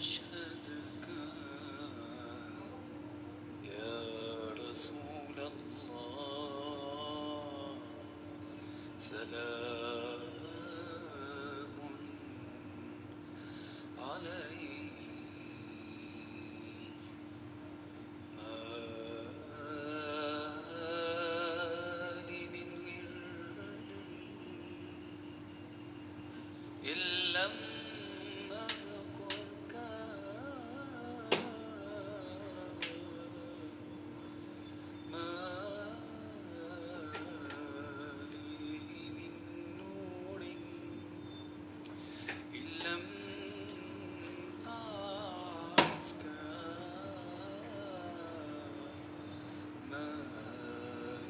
أشهدك يا رسول الله سلام عليك ما لي من ورد إن لم أذكرك ما لي من نور إن لم أعرفك ما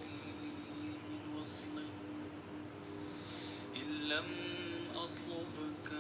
لي من وصل إن لم أطلبك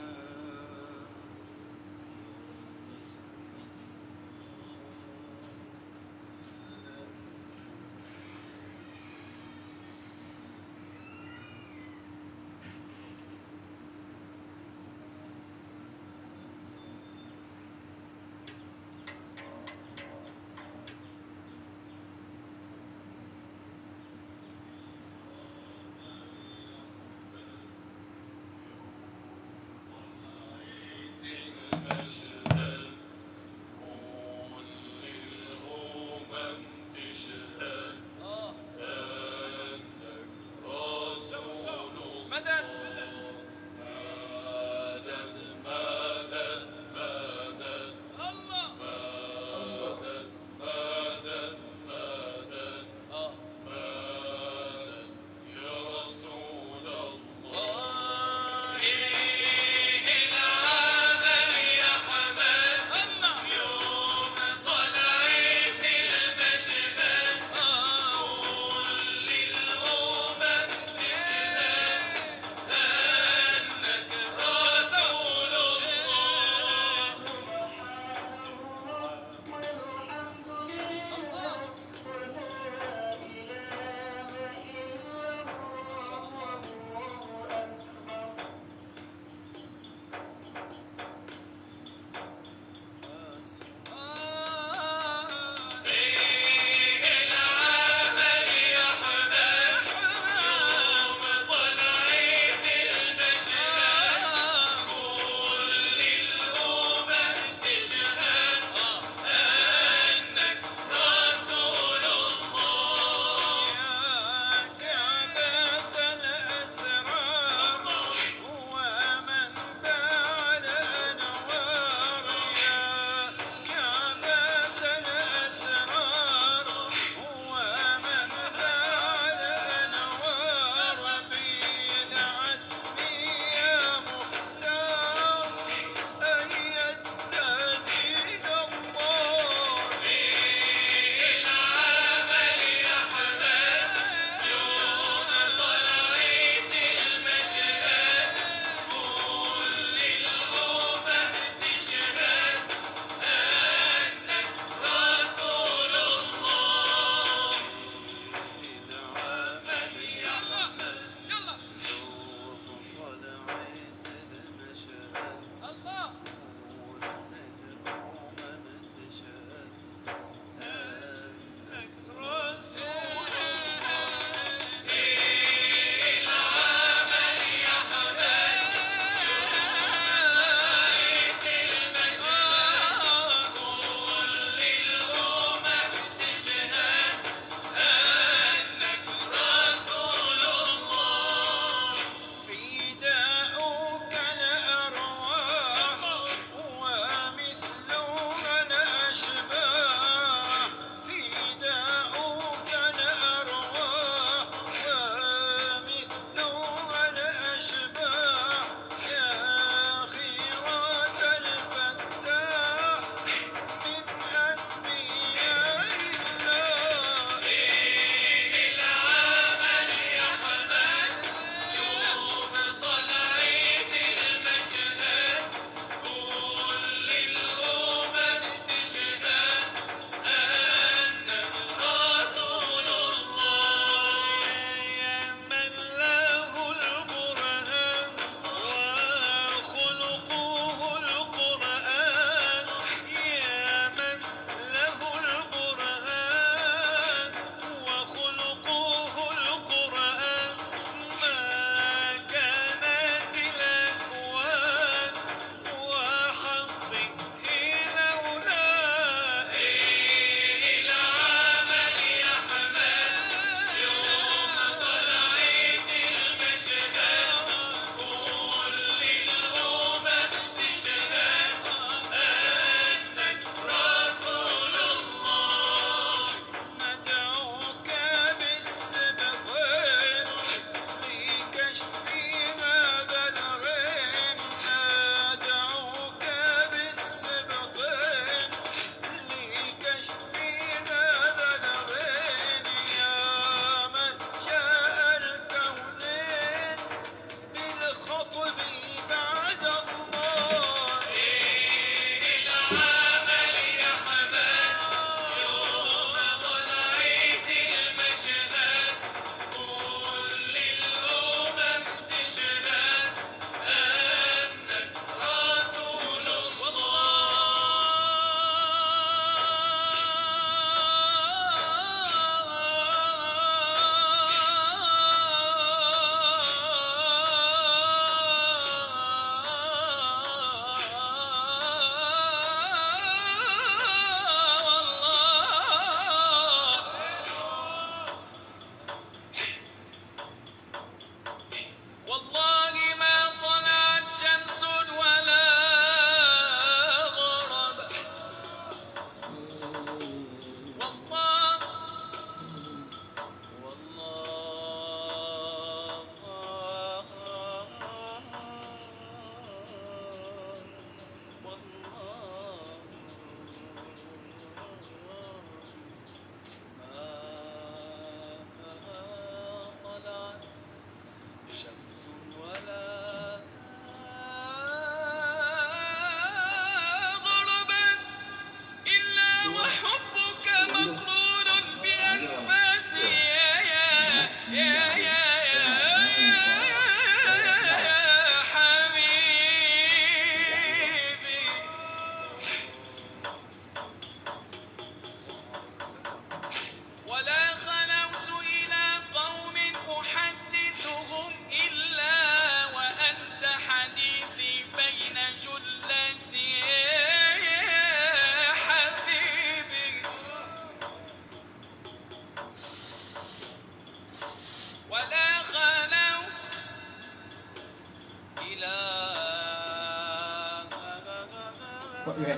Kok gue?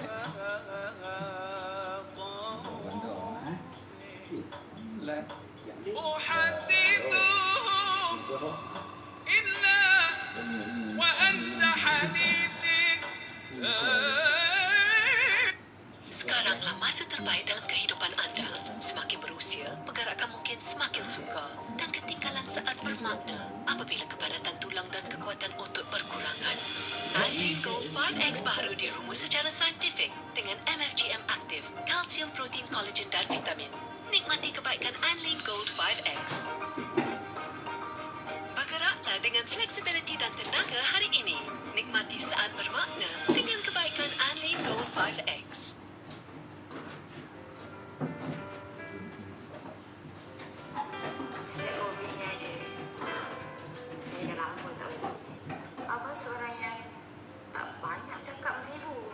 Lah, أحدثه إلا وأنت حديثي Sekaranglah masa terbaik dalam kehidupan anda. Semakin berusia, pergerakan mungkin semakin sukar dan ketinggalan saat bermakna apabila kepadatan tulang dan kekuatan otot berkurangan. Anlin Gold 5X baru dirumus secara saintifik dengan MFGM aktif, kalsium, protein, kolagen dan vitamin. Nikmati kebaikan Anlin Gold 5X. Bergeraklah dengan fleksibiliti dan tenaga hari ini. Nikmati saat bermakna dengan kebaikan Anlin Gold 5X. Sejak COVID ni ada, saya dah lama tak balik. Abah seorang yang tak banyak cakap macam ibu.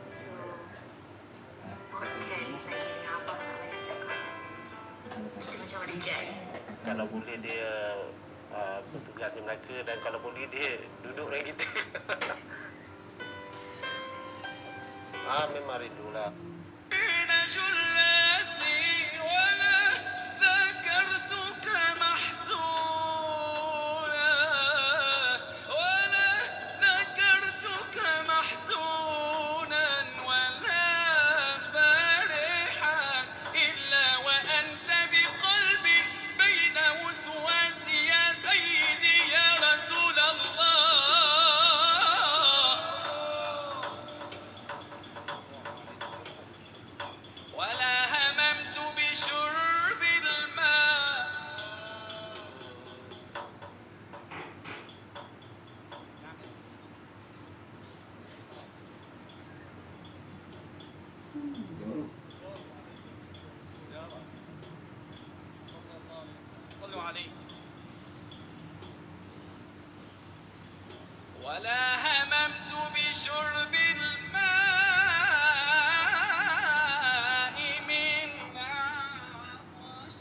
So, buatkan saya dengan abah tak banyak cakap. Kita macam orang reject. Kalau boleh dia bertugas di Melaka, dan kalau boleh dia duduk dengan kita. Memang rindulah. جلاسي ولا ذكرتك محزونا ولا ذكرتك محزونا ولا فرحا إلا وأنت بقلبي بين وسواسي يا سيدي يا رسول الله ولا هممت بشرب الماء صلوا عليه ولا هممت بشرب الماء من عطش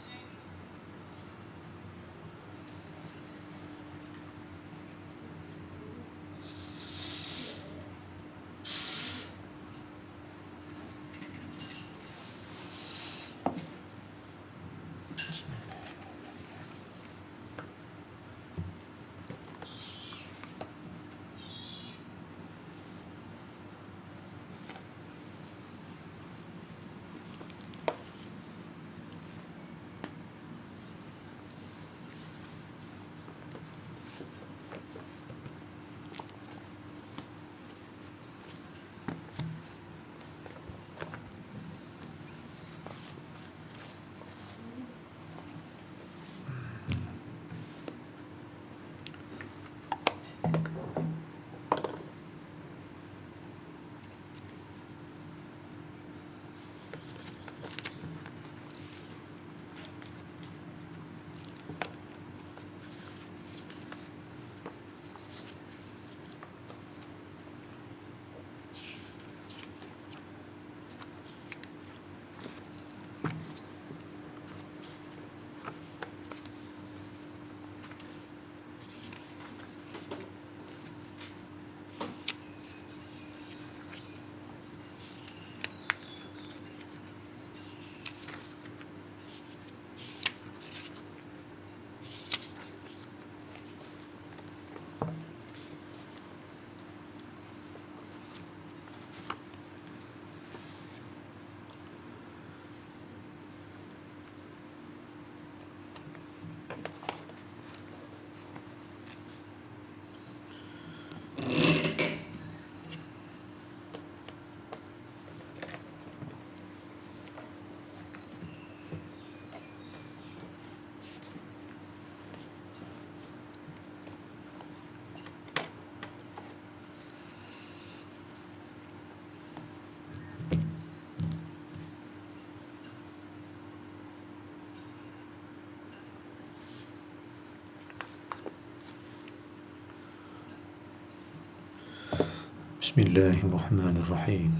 Bismillahirrahmanirrahim.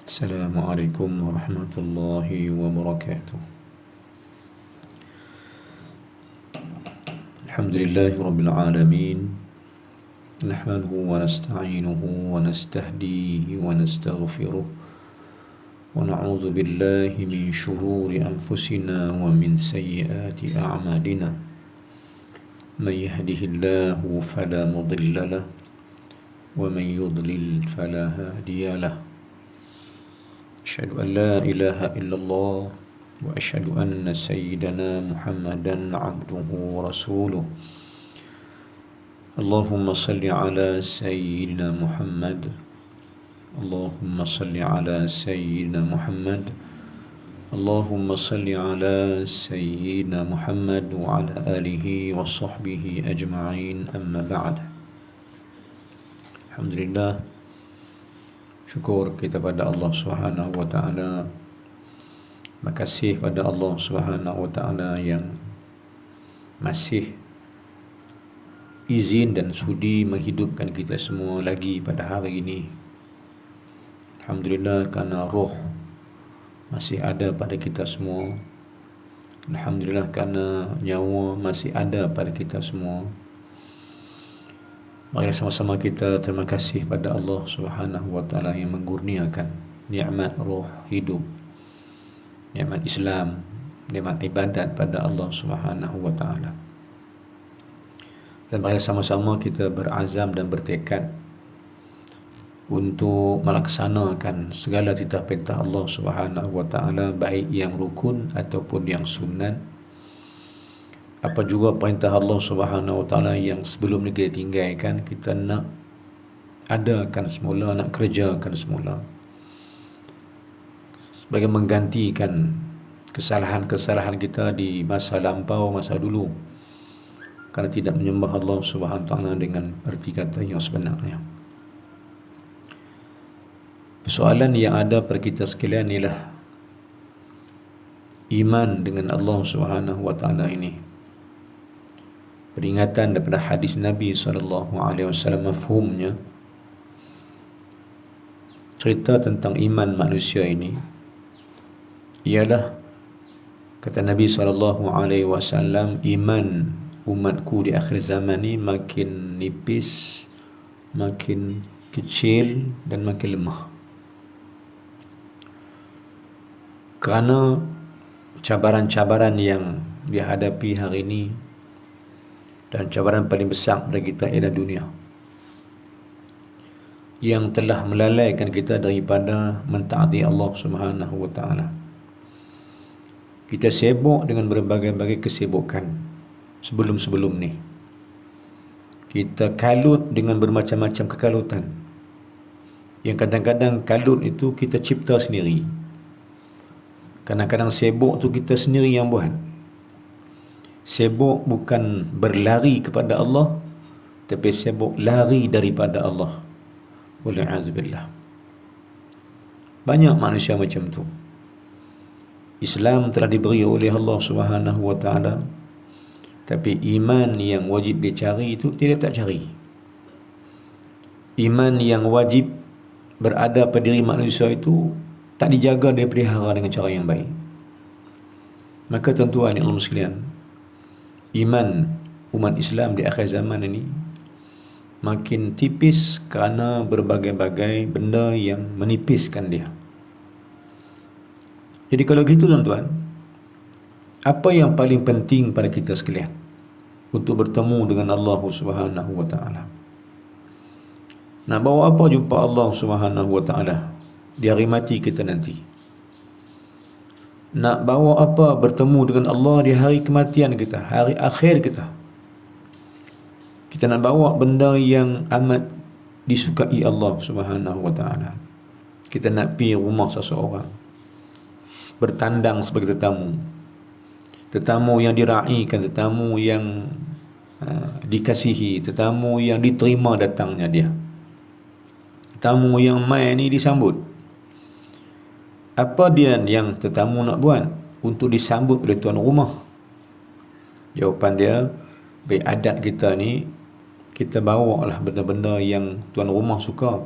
Assalamualaikum warahmatullahi wabarakatuh. Alhamdulillahi rabbil alamin. نحمده ونستعينه ونستهديه ونستغفره ونعوذ بالله من شرور أنفسنا ومن سيئات أعمالنا من يهده الله فلا مضل له ومن يضلل فلا هادي له أشهد أن لا إله إلا الله وأشهد أن سيدنا محمدا عبده ورسوله اللهم صل على سيدنا محمد اللهم صل على سيدنا محمد اللهم صل على سيدنا محمد وعلى آله وصحبه أجمعين أما بعد. Alhamdulillah, syukur kita pada Allah Subhanahu wa taala. Makasih pada Allah Subhanahu wa taala yang masih izin dan sudi menghidupkan kita semua lagi pada hari ini. Alhamdulillah, kerana roh masih ada pada kita semua. Alhamdulillah, kerana nyawa masih ada pada kita semua. Mari sama-sama kita terima kasih pada Allah Subhanahu wa taala yang mengurniakan nikmat roh hidup, nikmat Islam, nikmat ibadat pada Allah Subhanahu wa taala. Dan mari sama-sama kita berazam dan bertekad untuk melaksanakan segala titah perintah Allah Subhanahu wa taala, baik yang rukun ataupun yang sunat. Apa juga perintah Allah Subhanahu wa taala yang sebelum ni kita tinggalkan, kita nak adakan semula, nak kerjakan semula, sebagai menggantikan kesalahan-kesalahan kita di masa lampau, masa dulu, kerana tidak menyembah Allah Subhanahu wa taala dengan erti kata yang sebenarnya. Persoalan yang ada pada kita sekalian ialah iman dengan Allah Subhanahu wa taala ini. Peringatan daripada hadis Nabi SAW, mafhumnya cerita tentang iman manusia ini ialah, kata Nabi SAW, iman umatku di akhir zaman ini makin nipis, makin kecil dan makin lemah. Kerana cabaran-cabaran yang dihadapi hari ini, dan cabaran paling besar pada kita ialah dunia, yang telah melalaikan kita daripada mentaati Allah Subhanahu wa taala. Kita sibuk dengan berbagai-bagai kesibukan sebelum-sebelum ni. Kita kalut dengan bermacam-macam kekalutan, yang kadang-kadang kalut itu kita cipta sendiri. Kadang-kadang sibuk tu kita sendiri yang buat. Sibuk bukan berlari kepada Allah, tapi sibuk lari daripada Allah. Wal'azubillah. Banyak manusia macam tu. Islam telah diberi oleh Allah Subhanahu wa taala, tapi iman yang wajib dicari itu tidak tak cari. Iman yang wajib berada pada diri manusia itu tak dijaga dan dipelihara dengan cara yang baik. Maka tuan-tuan yang Allah sekalian, iman umat Islam di akhir zaman ini makin tipis kerana berbagai-bagai benda yang menipiskan dia. Jadi kalau gitu tuan-tuan, apa yang paling penting pada kita sekalian untuk bertemu dengan Allah Subhanahu wa taala? Nak bawa apa jumpa Allah Subhanahu wa taala di hari mati kita nanti? Nak bawa apa bertemu dengan Allah di hari kematian kita, hari akhir kita? Kita nak bawa benda yang amat disukai Allah Subhanahu wa taala. Kita nak pergi rumah seseorang, bertandang sebagai tetamu, tetamu yang diraikan, tetamu yang dikasihi, tetamu yang diterima datangnya dia, tetamu yang mai ni disambut. Apa dia yang tetamu nak buat untuk disambut oleh tuan rumah? Jawapan dia, baik adat kita ni, kita bawa lah benda-benda yang tuan rumah suka.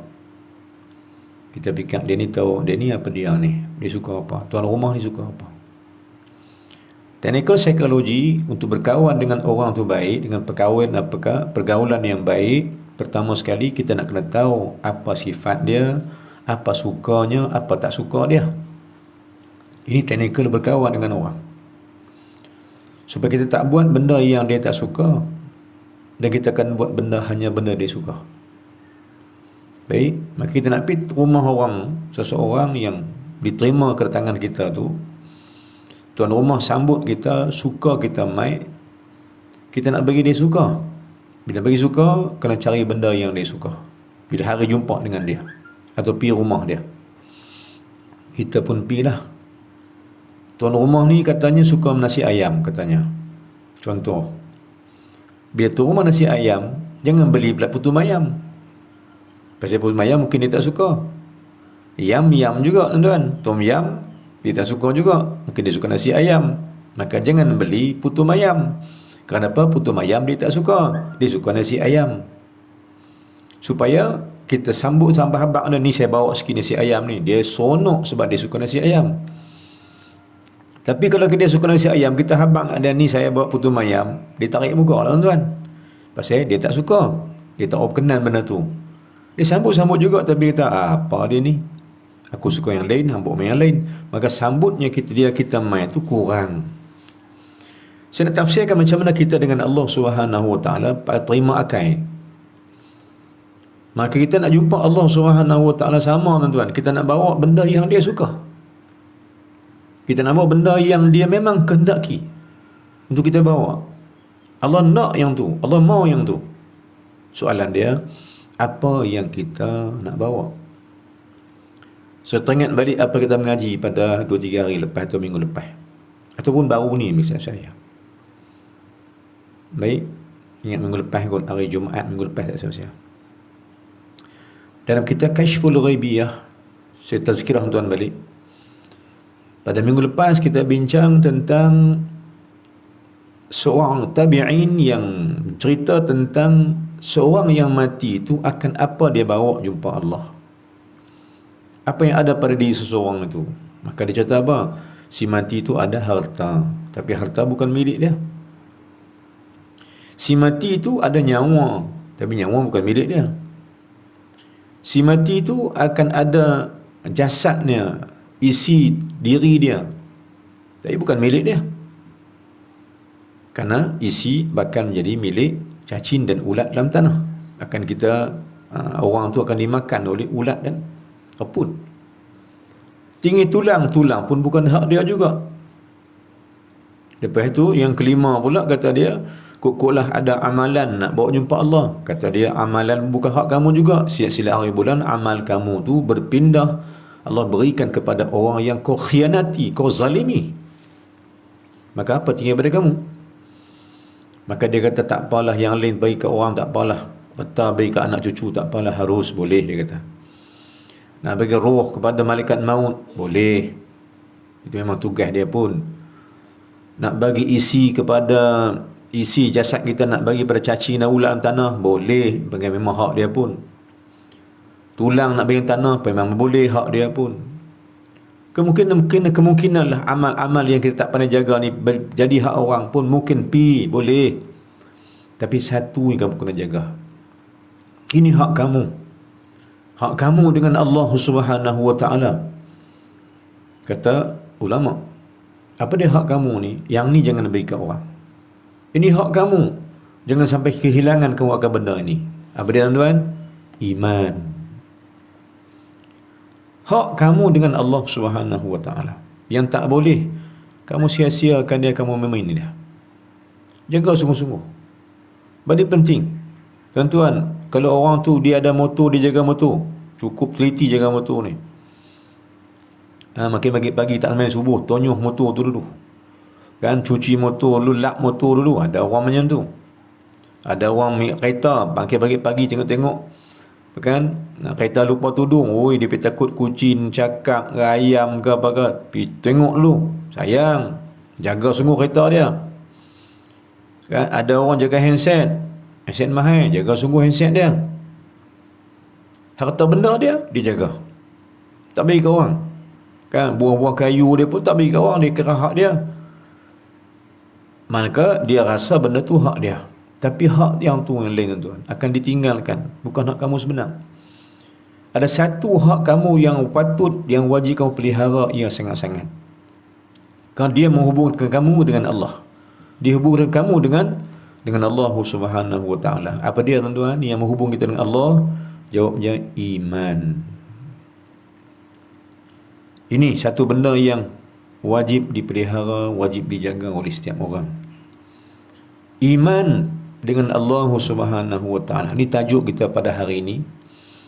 Kita fikir dia ni tahu, dia ni apa dia ni, dia suka apa, tuan rumah ni suka apa. Teknikal psikologi untuk berkawan dengan orang tu baik, dengan pergaulan yang baik, pertama sekali kita nak kena tahu apa sifat dia, apa sukanya, apa tak suka dia. Ini teknikal berkawan dengan orang. Supaya kita tak buat benda yang dia tak suka, dan kita akan buat hanya benda dia suka. Baik, maka kita nak pergi rumah orang, seseorang yang diterima kedatangan kita tu, tuan rumah sambut kita, suka kita mai, kita nak bagi dia suka. Bila bagi suka, kena cari benda yang dia suka. Bila hari jumpa dengan dia atau pergi rumah dia, kita pun pergilah. Tuan rumah ni katanya suka nasi ayam katanya. Contoh, bila tuan rumah nasi ayam, jangan beli pula putu mayam. Pasal putu mayam mungkin dia tak suka. Yam juga tuan-tuan. Tom yam dia tak suka juga. Mungkin dia suka nasi ayam. Maka jangan beli putu mayam. Kenapa? Putu mayam dia tak suka. Dia suka nasi ayam. Supaya kita sambut sampai habak ni saya bawa sikit nasi ayam ni. Dia sonok sebab dia suka nasi ayam. Tapi kalau dia suka nasi ayam, kita habang ada ni saya bawa putu mayam, dia tarik muka lah tuan-tuan. Pasal dia tak suka. Dia tak berkenan benda tu. Dia sambut-sambut juga tapi kata, apa dia ni? Aku suka yang lain, hambuk main yang lain. Maka sambutnya kita main tu kurang. Saya nak tafsirkan macam mana kita dengan Allah Subhanahu Wa Taala terima akai. Maka kita nak jumpa Allah Subhanahu Wa Taala sama tuan-tuan. Kita nak bawa benda yang dia suka. Kita nak bawa benda yang dia memang kehendaki untuk kita bawa. Allah nak yang tu, Allah mau yang tu. Soalan dia, apa yang kita nak bawa? So teringat balik apa kita mengaji pada 2-3 hari lepas atau minggu lepas, ataupun baru ni misalnya saya. Baik, ingat minggu lepas kot, hari Jumaat minggu lepas tak saya. Dalam kitab Kashful Ghaibiyah, saya tazkirah tuan balik. Pada minggu lepas kita bincang tentang seorang tabi'in yang cerita tentang seorang yang mati itu akan apa dia bawa jumpa Allah. Apa yang ada pada diri seseorang itu. Maka dia cerita apa? Si mati itu ada harta, tapi harta bukan milik dia. Si mati itu ada nyawa, tapi nyawa bukan milik dia. Si mati itu akan ada jasadnya, isi diri dia, tapi bukan milik dia. Karena isi bakal menjadi milik cacing dan ulat dalam tanah. Akan kita, orang tu akan dimakan oleh ulat dan keput. Tinggi tulang pun bukan hak dia juga. Lepas itu yang kelima pula kata dia, kokoklah ada amalan nak bawa jumpa Allah. Kata dia, amalan bukan hak kamu juga. Sila-sila hari bulan amal kamu tu berpindah, Allah berikan kepada orang yang kau khianati, kau zalimi. Maka apa tinggal pada kamu? Maka dia kata, tak apalah, yang lain bagi ke orang tak apalah, harta bagi ke anak cucu tak apalah, harus boleh, dia kata. Nak bagi roh kepada malaikat maut, boleh. Itu memang tugas dia pun. Nak bagi isi kepada isi jasad kita, nak bagi pada cacing dan ulat dalam tanah, boleh. Bagi memang hak dia pun. Tulang nak bagi tanah, memang boleh, hak dia pun. Kemungkinan lah amal-amal yang kita tak pandai jaga ni jadi hak orang pun mungkin boleh. Tapi satu yang kamu kena jaga. Ini hak kamu. Hak kamu dengan Allah Subhanahu Wa Taala. Kata ulama, apa dia hak kamu ni? Yang ni jangan bagi ke orang. Ini hak kamu. Jangan sampai kehilangan kamu akan benda ini. Apa dia tuan-tuan? Iman. Hak kamu dengan Allah Subhanahu Wa Taala. Yang tak boleh kamu sia-siakan dia, kamu main dia. Jaga sungguh-sungguh. Benda penting. Tuan-tuan, kalau orang tu dia ada motor, dia jaga motor, cukup teliti jaga motor ni. Makin pagi-pagi tak main subuh, tonyoh motor tu dulu. Kan, cuci motor dulu, lap motor dulu. Ada orang macam tu. Ada orang ambil kereta, makin pagi-pagi tengok-tengok. Kan, nak kereta lupa tudung, oi dia takut kucing, cakap, ayam ke apa ke. Pergi tengok dulu. Sayang, jaga sungguh kereta dia. Kan, ada orang jaga handset mahal, jaga sungguh handset dia. Harta benda dia jaga. Tak bagi ke orang. Kan, buah-buah kayu dia pun tak bagi ke orang, dia kira hak dia. Maka dia rasa benda tu hak dia. Tapi hak yang tu yang lain tuan akan ditinggalkan, bukan hak kamu sebenar. Ada satu hak kamu yang patut, yang wajib kamu pelihara, ia sangat-sangat. Kerana dia menghubungkan kamu dengan Allah. Dia hubungkan kamu dengan Allah Subhanahu wa taala. Apa dia tuan-tuan yang menghubung kita dengan Allah? Jawabnya iman. Ini satu benda yang wajib dipelihara, wajib dijaga oleh setiap orang. Iman dengan Allah Subhanahu wa taala. Ini tajuk kita pada hari ini.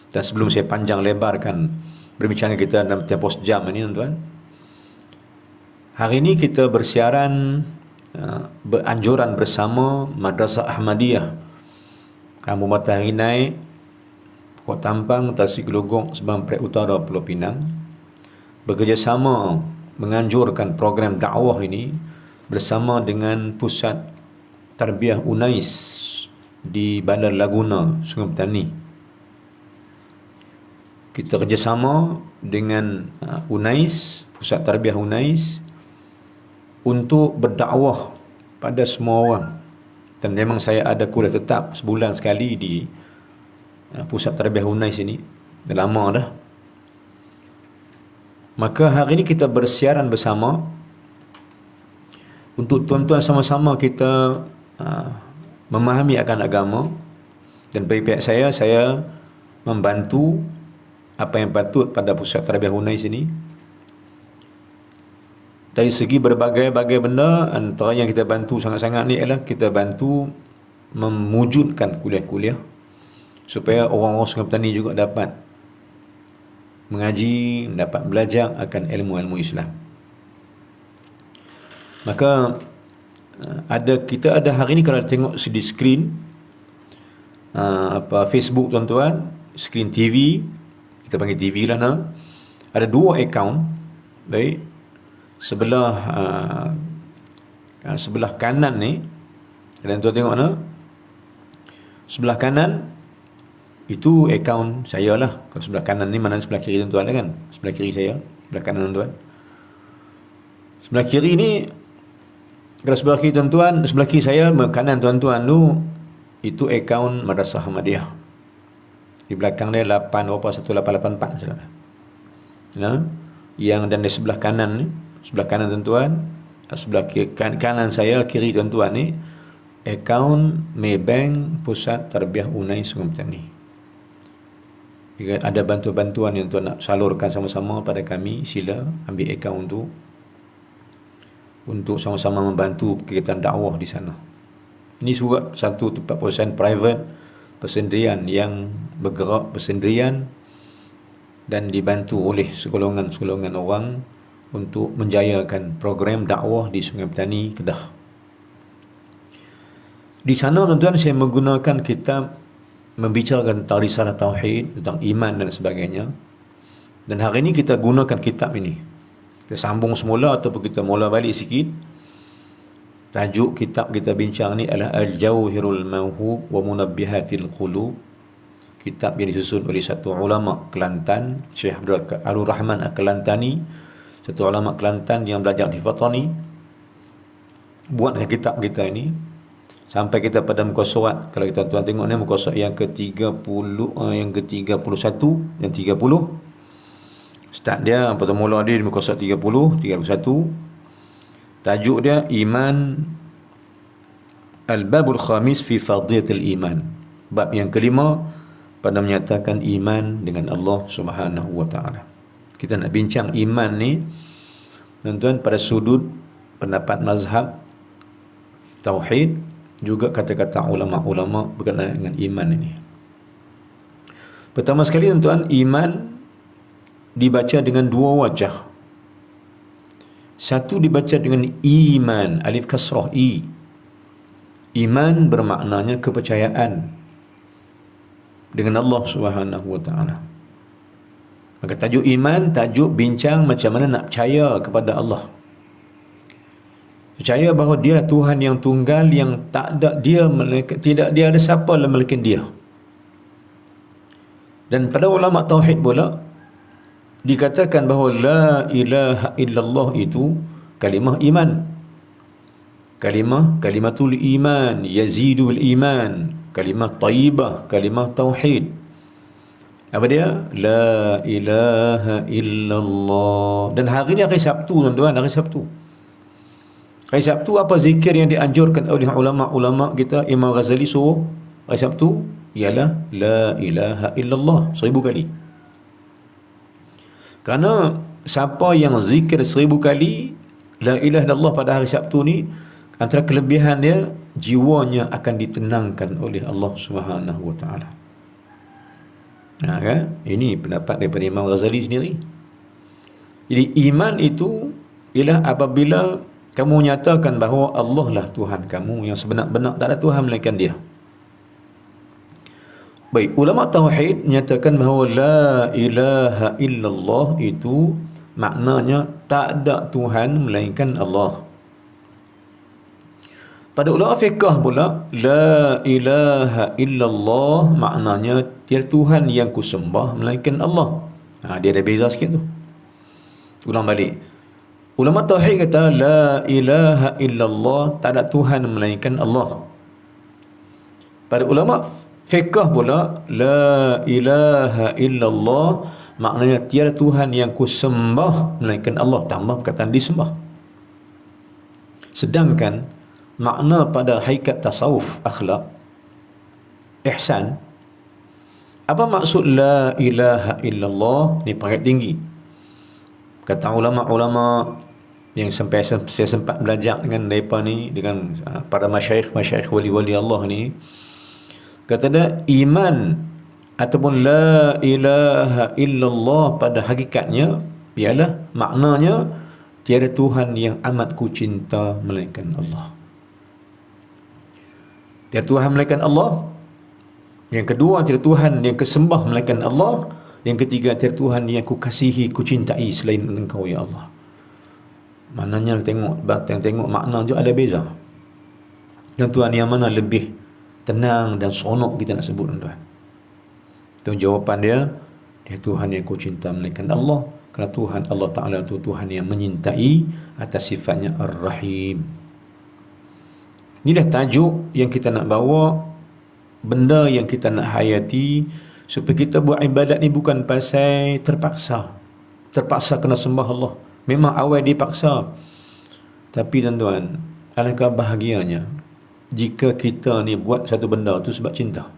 Dan sebelum saya panjang lebarkan berbincang kita dalam tempoh sejam ini tuan-tuan. Hari ini kita bersiaran beranjuran bersama Madrasah Ahmadiyah Kampung Matahari Naik, Kota Tampang, Tasik Logong, Sabang Perak Utara, Pulau Pinang, bekerjasama menganjurkan program dakwah ini bersama dengan Pusat Tarbiyah Unais di Bandar Laguna, Sungai Petani. Kita kerjasama dengan Unais, Pusat Tarbiyah Unais, untuk berdakwah pada semua orang. Dan memang saya ada kuliah tetap sebulan sekali di Pusat Tarbiyah Unais ini. Dah lama dah. Maka hari ini kita bersiaran bersama untuk tuan-tuan sama-sama kita memahami akan agama. Dan bagi pihak saya membantu apa yang patut pada Pusat Tarbiyah Unais ini. Dari segi berbagai-bagai benda, antara yang kita bantu sangat-sangat ni ialah kita bantu memwujudkan kuliah-kuliah supaya orang-orang Sungai Petani juga dapat mengaji, dapat belajar akan ilmu-ilmu Islam. Maka kita ada hari ni, kalau tengok di skrin Facebook tuan-tuan, skrin TV, kita panggil TV lah nah. Ada 2 akaun. Baik. Sebelah kanan ni, dan tuan tengok nah, sebelah kanan itu akaun saya lah. Kalau sebelah kanan ni, mana sebelah kiri tuan kan? Sebelah kiri saya, sebelah kanan tuan. Sebelah kiri ni, kalau sebelah kiri tuan-tuan, sebelah kiri saya, kanan tuan-tuan tu, itu akaun Madrasah Ahmadiyah. Di belakang dia 1884 salah. Nah, yang dan di sebelah kanan ni, sebelah kanan tuan-tuan, sebelah kanan saya, kiri tuan-tuan ni, akaun Maybank Pusat Tarbiyah Unais Sungai Petani. Jika ada bantuan-bantuan yang tuan nak salurkan sama-sama pada kami, sila ambil akaun tu untuk sama-sama membantu kegiatan dakwah di sana. Ini juga satu tempat perusahaan private persendirian yang bergerak persendirian dan dibantu oleh segolongan-segolongan orang untuk menjayakan program dakwah di Sungai Petani, Kedah. Di sana tuan-tuan saya menggunakan kitab membicarakan tentang risalah tauhid, tentang iman dan sebagainya. Dan hari ini kita gunakan kitab ini. Kita sambung semula ataupun kita mula balik sikit. Tajuk kitab kita bincang ni adalah Al-Jawhirul Mawhub wa Munabbihatil Qulub. Kitab yang disusun oleh satu ulama Kelantan, Syekh Abdul Rahman Al-Kelantani, satu ulama Kelantan yang belajar di Fatani. Buatkan kitab kita ini sampai kita pada muka surat. Kalau kita tuan tengok ni muka surat yang ke-30, yang ke-31, yang 30. Start dia, pertama mula dia di muka surat 30, 31. Tajuk dia Iman, Al-Babul Khamis fi Fadilatil Iman. Bab yang kelima pada menyatakan iman dengan Allah Subhanahu wa taala. Kita nak bincang iman ni tuan-tuan pada sudut pendapat mazhab tauhid, juga kata-kata ulama-ulama berkenaan dengan iman ini. Pertama sekali tuan-tuan, iman dibaca dengan 2 wajah. Satu dibaca dengan iman, alif kasrah i. Iman bermaknanya kepercayaan dengan Allah Subhanahu wa taala. Maka tajuk iman, tajuk bincang macam mana nak percaya kepada Allah. Percaya bahawa dia Tuhan yang tunggal, yang tak ada dia, tidak dia ada siapa melainkan dia. Dan pada ulama tauhid pula dikatakan bahawa la ilaha illallah itu kalimah iman. kalimatul iman, yazidul iman, kalimah tayyibah, kalimah tauhid. Apa dia? La ilaha illallah. Dan hari ni hari Sabtu tuan-tuan, hari Sabtu. Hari Sabtu apa zikir yang dianjurkan oleh ulama-ulama kita? Imam Ghazali suruh hari Sabtu ialah la ilaha illallah 1000 kali. Kerana siapa yang zikir 1000 kali la ilaha illallah pada hari Sabtu ni, antara kelebihan dia, jiwanya akan ditenangkan oleh Allah Subhanahu wa taala. Kan? Ini pendapat daripada Imam Ghazali sendiri. Jadi iman itu ialah apabila kamu nyatakan bahawa Allah lah Tuhan kamu yang sebenar-benar, tak ada Tuhan melainkan Dia. Baik, ulama tauhid menyatakan bahawa la ilaha illallah itu maknanya tak ada Tuhan melainkan Allah. Pada ulama fiqh pula, la ilaha illallah maknanya tiada Tuhan yang kusembah melainkan Allah. Dia ada beza sikit tu. Ulang balik. Ulama tauhid kata la ilaha illallah, tak ada Tuhan melainkan Allah. Pada ulama fiqh pula, la ilaha illallah maknanya tiada Tuhan yang kusembah melainkan Allah, tambah perkataan disembah. Sedangkan makna pada hakikat tasawuf akhlak ihsan, apa maksud la ilaha illallah ni pangkat tinggi. Kata ulama-ulama yang sampai saya sempat belajar dengan mereka ni, dengan para masyayikh wali-wali Allah ni, kata dia iman ataupun la ilaha illallah pada hakikatnya ialah maknanya tiada Tuhan yang amat ku cinta melainkan Allah. Tiada Tuhan melainkan Allah. Yang kedua, tiada Tuhan yang kesembah melainkan Allah. Yang ketiga, tiada Tuhan yang ku kasihi, ku cintai selain Engkau ya Allah. Maknanya tengok makna tu ada beza. Yang Tuhan yang mana lebih tenang dan seronok kita nak sebut tuan-tuan. Itu jawapan dia, dia Tuhan yang ku cinta melainkan Allah. Kerana Tuhan Allah Ta'ala itu Tuhan yang menyintai atas sifatnya Ar-Rahim. Inilah tajuk yang kita nak bawa, benda yang kita nak hayati, supaya kita buat ibadat ni bukan pasal terpaksa kena sembah Allah. Memang awal dipaksa, tapi tuan-tuan, alangkah bahagianya jika kita ni buat satu benda tu sebab cinta.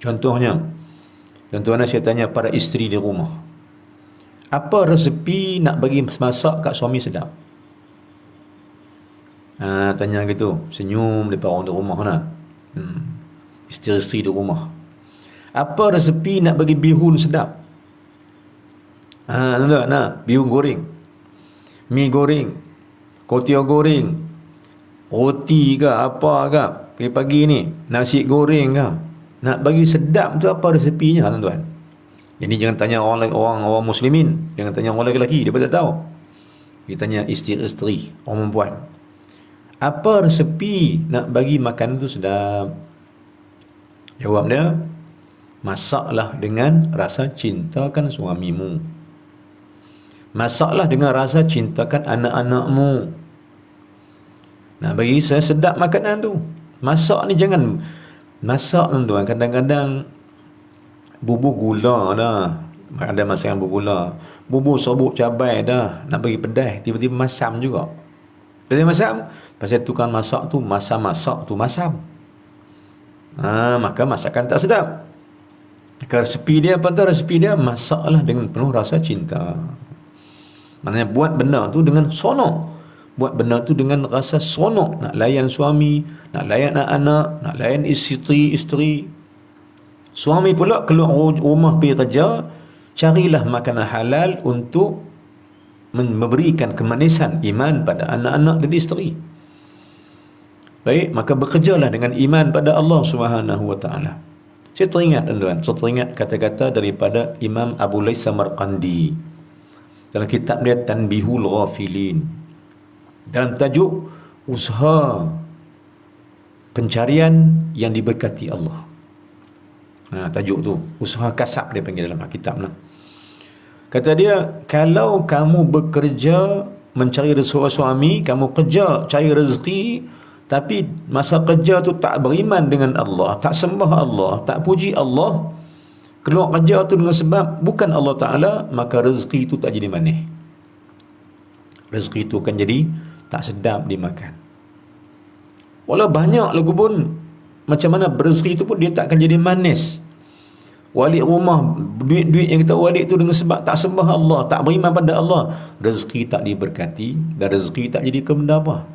Contohnya, tuan-tuan, saya tanya para isteri di rumah, apa resepi nak bagi masak kat suami sedap? Tanya gitu, senyum depan orang di rumah nak. Isteri-isteri di rumah, apa resepi nak bagi bihun sedap? Nak bihun goreng, mi goreng, kuih goreng, roti ke apa ke pagi-pagi ni, nasi goreng ke, nak bagi sedap tu apa resepinya tuan-tuan? Jadi jangan tanya orang muslimin, jangan tanya orang lelaki, dia tak tahu. Kita tanya isteri-isteri, orang perempuan, apa resepi nak bagi makanan tu sedap? Jawab dia, masaklah dengan rasa cintakan suamimu. Masaklah dengan rasa cintakan anak-anakmu. Nak bagi saya sedap makanan tu. Masak ni jangan masak tuan-tuan. Kadang-kadang bubur gula dah. Ada masakan bubur gula. Bubur serbuk cabai dah. Nak bagi pedas, tiba-tiba masam juga. Pasal masam? Pasal tukang masak tu masak tu masam. Maka masakan tak sedap. Maka resepi dia apa tu? Resepi dia masaklah dengan penuh rasa cinta. Maknanya buat benda tu dengan seronok. Buat benda tu dengan rasa seronok. Nak layan suami, nak layan anak-anak, nak layan isteri. Suami pula keluar rumah pergi kerja, carilah makanan halal untuk memberikan kemanisan iman pada anak-anak dan isteri. Baik, maka bekerjalah dengan iman pada Allah Subhanahu wa taala. Saya teringat kata-kata daripada Imam Abu Lais Samarqandi dalam kitab dia Tanbihul Ghafilin, dalam tajuk usaha pencarian yang diberkati Allah. Tajuk tu usaha kasab dia panggil dalam kitab. Kata dia, kalau kamu bekerja mencari seorang suami, kamu kerja cari rezeki, tapi masa kerja tu tak beriman dengan Allah, tak sembah Allah, tak puji Allah, keluar kerja tu dengan sebab bukan Allah Ta'ala, maka rezeki itu tak jadi manis. Rezeki itu akan jadi tak sedap dimakan. Walau banyak lagu pun, macam mana rezeki itu pun dia tak akan jadi manis. Walik rumah, duit-duit yang kita walik tu dengan sebab tak sembah Allah, tak beriman pada Allah, rezeki tak diberkati dan rezeki tak jadi ke benda apa.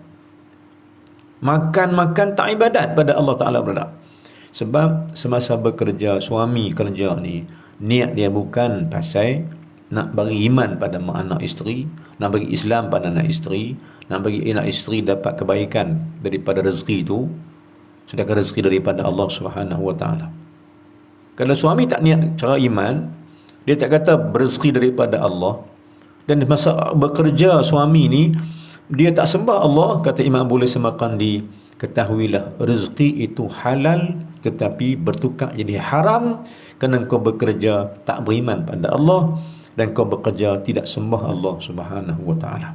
Makan-makan tak ibadat pada Allah Ta'ala pula. Sebab semasa bekerja, suami kerja ni, niat dia bukan pasal nak bagi iman pada mak anak isteri, nak bagi Islam pada anak isteri, nak bagi anak isteri dapat kebaikan daripada rezeki itu, sedangkan rezeki daripada Allah Subhanahu Wa Ta'ala. Kalau suami tak niat cara iman, dia tak kata berezeki daripada Allah, dan masa bekerja suami ni dia tak sembah Allah, kata Imam Abu Layth Samarqandi, ketahuilah rezeki itu halal tetapi bertukar jadi haram kerana kau bekerja tak beriman pada Allah dan kau bekerja tidak sembah Allah Subhanahu Wa Ta'ala.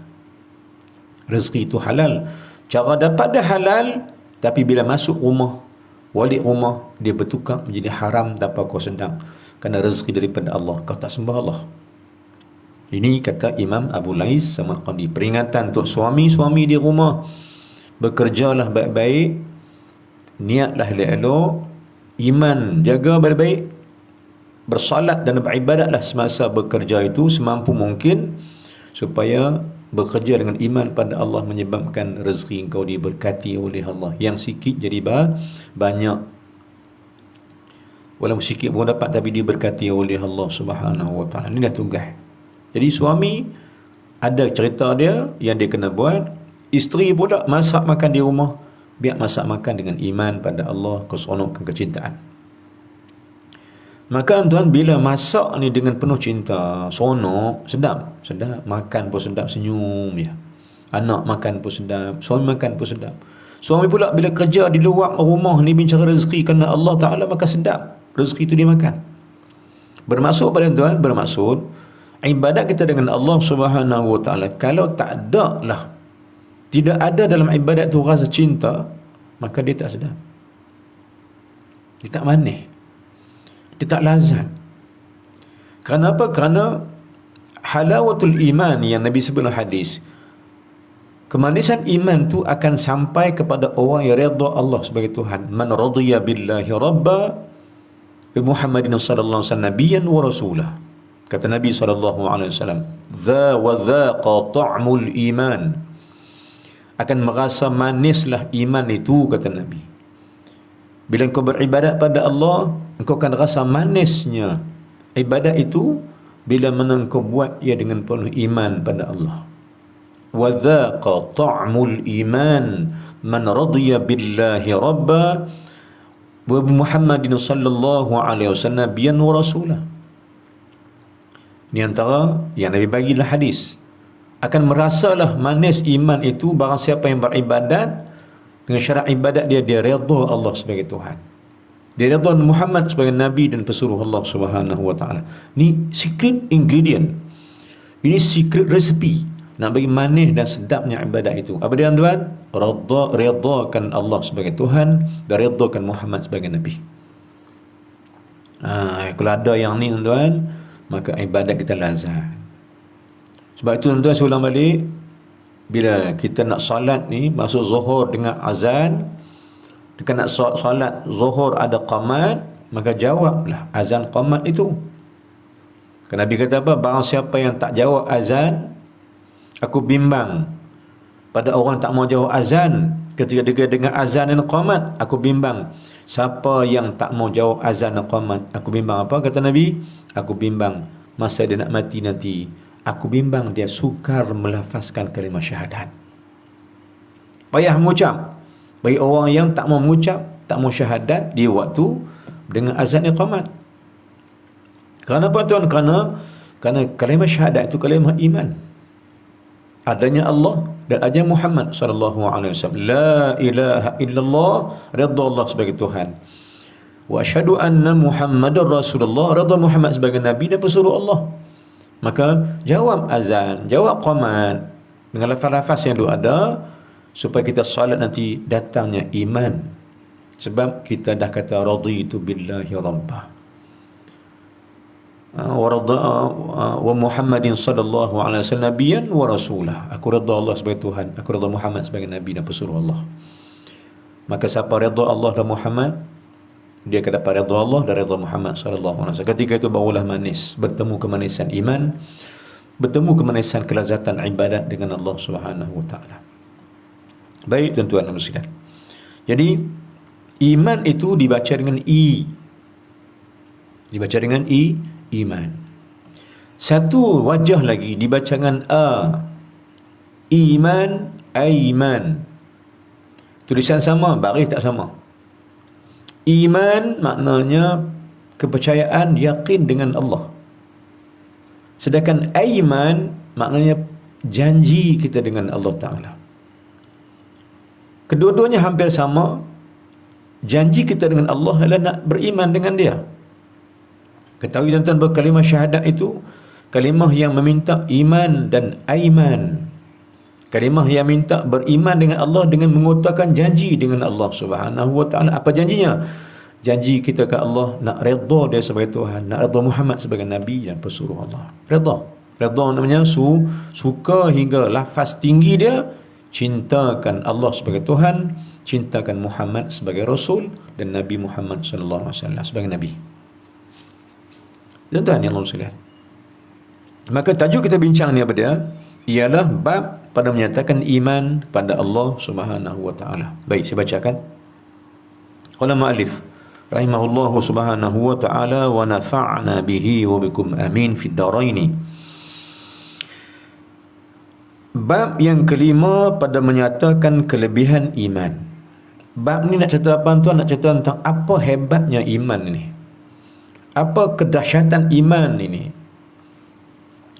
Rezeki itu halal, cara dapat dia halal, tapi bila masuk rumah, walik rumah, dia bertukar menjadi haram tanpa kau sedang, kerana rezeki daripada Allah, kau tak sembah Allah. Ini kata Imam Abu Layth Samarqandi, peringatan untuk suami-suami di rumah, bekerjalah baik-baik, niatlah elok-elok, iman jaga baik-baik, bersalat dan beribadatlah semasa bekerja itu semampu mungkin, supaya bekerja dengan iman pada Allah menyebabkan rezeki engkau diberkati oleh Allah. Yang sikit jadi banyak, walaupun sikit pun dapat tapi diberkati oleh Allah Subhanahu Wa Ta'ala. Inilah tugas. Jadi suami ada cerita dia yang dia kena buat, isteri pula masak makan di rumah, biar masak makan dengan iman pada Allah, keseronokan kecintaan. Maka tuan, bila masak ni dengan penuh cinta, seronok, sedap, makan pun sedap, senyum ya. Anak makan pun sedap, suami makan pun sedap. Suami pula bila kerja di luar rumah ni mencari rezeki kerana Allah Ta'ala, maka sedap rezeki itu dia makan. Bermaksud pada tuan, bermaksud ibadat kita dengan Allah Subhanahu Wa Ta'ala, kalau tak ada lah, tidak ada dalam ibadat tu rasa cinta, maka dia tak sedap, dia tak manis, dia tak lazat. Kenapa? Kerana halawatul iman yang Nabi sebut dalam hadis, kemanisan iman tu akan sampai kepada orang yang redha Allah sebagai Tuhan. Man radiya billahi rabba wa Muhammadin sallallahu alaihi wasallam nabiyyan wa rasulah. Kata Nabi sallallahu alaihi wasallam, "Dza wa dzaqa ta'mul iman." Akan merasa manislah iman itu, kata Nabi. Bila engkau beribadat pada Allah, engkau akan rasa manisnya ibadat itu bila mana engkau buat ia dengan penuh iman pada Allah. Wa dzaqa ta'mul iman man radiya billahi rabba wa Muhammadin sallallahu alaihi wasallam nabiyyan wa rasulah. Ini antara yang Nabi bagilah hadis. Akan merasalah manis iman itu barang siapa yang beribadat dengan syarat ibadat dia redha Allah sebagai Tuhan, dia redha Muhammad sebagai Nabi dan pesuruh Allah Subhanahu Wa Ta'ala. Ini secret ingredient, ini secret recipe nak bagi manis dan sedapnya ibadat itu. Apa dia tuan? Redakan Allah sebagai Tuhan dan redakan Muhammad sebagai Nabi. Kalau ada yang ni tuan, maka ibadat kita lazat. Sebab itu tuan-tuan, saya ulang balik, bila kita nak salat ni, masuk zuhur dengan azan, kita nak salat zuhur ada qamat, maka jawablah azan qamat itu. Kerana Nabi kata apa? Barang siapa yang tak jawab azan, aku bimbang pada orang tak mau jawab azan. Ketika dia dengar azan dan qamat, aku bimbang siapa yang tak mau jawab azan dan qamat. Aku bimbang apa? Kata Nabi, aku bimbang masa dia nak mati nanti, aku bimbang dia sukar melafazkan kalimah syahadat. Payah mengucap. Bagi orang yang tak mau mengucap, tak mau syahadat di waktu dengan azan iqamat. Kerana apa tuan? Kerana kalimah syahadat itu kalimah iman. Adanya Allah dan adanya Muhammad sallallahu alaihi wasallam. La ilaha illallah, redha Allah sebagai Tuhan. Wa asyhadu anna Muhammadar Rasulullah, redha Muhammad sebagai Nabi dan pesuruh Allah. Maka jawab azan, jawab qamat, dengan lafaz-lafaz yang dulu ada, supaya kita solat nanti datangnya iman. Sebab kita dah kata raditu billahi rabbah wa Muhammadin sallallahu alaihi wasallam nabiyan wa rasulah. Aku redha Allah sebagai Tuhan, aku redha Muhammad sebagai nabi dan pesuruh Allah. Maka siapa redha Allah dan Muhammad, dia akan dapat redha Allah dan redha Muhammad sallallahu alaihi wasallam. Ketika itu barulah manis, bertemu kemanisan iman, bertemu kemanisan kelazatan ibadat dengan Allah Subhanahu wa taala. Baik tuan-tuan dan sekalian. Jadi iman itu dibaca dengan i. Dibaca dengan i, iman. Satu wajah lagi dibaca dengan a. Iman, aiman. Tulisan sama, baris tak sama. Iman maknanya kepercayaan, yakin dengan Allah. Sedangkan aiman maknanya janji kita dengan Allah Ta'ala. Kedua-duanya hampir sama. Janji kita dengan Allah adalah nak beriman dengan dia. Ketahui tuan-tuan bahawa kalimah syahadat itu kalimah yang meminta iman dan aiman. Kalimah yang minta beriman dengan Allah dengan mengutarakan janji dengan Allah Subhanahu wa taala. Apa janjinya? Janji kita ke Allah nak redha dia sebagai Tuhan, nak redha Muhammad sebagai nabi dan pesuruh Allah. Redha. Redha namanya suka hingga lafaz tinggi dia, cintakan Allah sebagai Tuhan, cintakan Muhammad sebagai Rasul dan Nabi Muhammad sallallahu alaihi wasallam sebagai Nabi. Tuan-tuan yang Allah sekalian. Maka tajuk kita bincang ni apa dia? Ialah bab pada menyatakan iman pada Allah Subhanahu wa taala. Baik, saya bacakan. Qala ma'alif rahimahullahu subhanahu wa ta'ala wa nafa'na bihi wa bikum amin fid daraini. Bab yang kelima pada menyatakan kelebihan iman. Bab ni nak cerita apa tuan? Nak cerita tentang apa hebatnya iman ini. Apa kedahsyatan iman ini?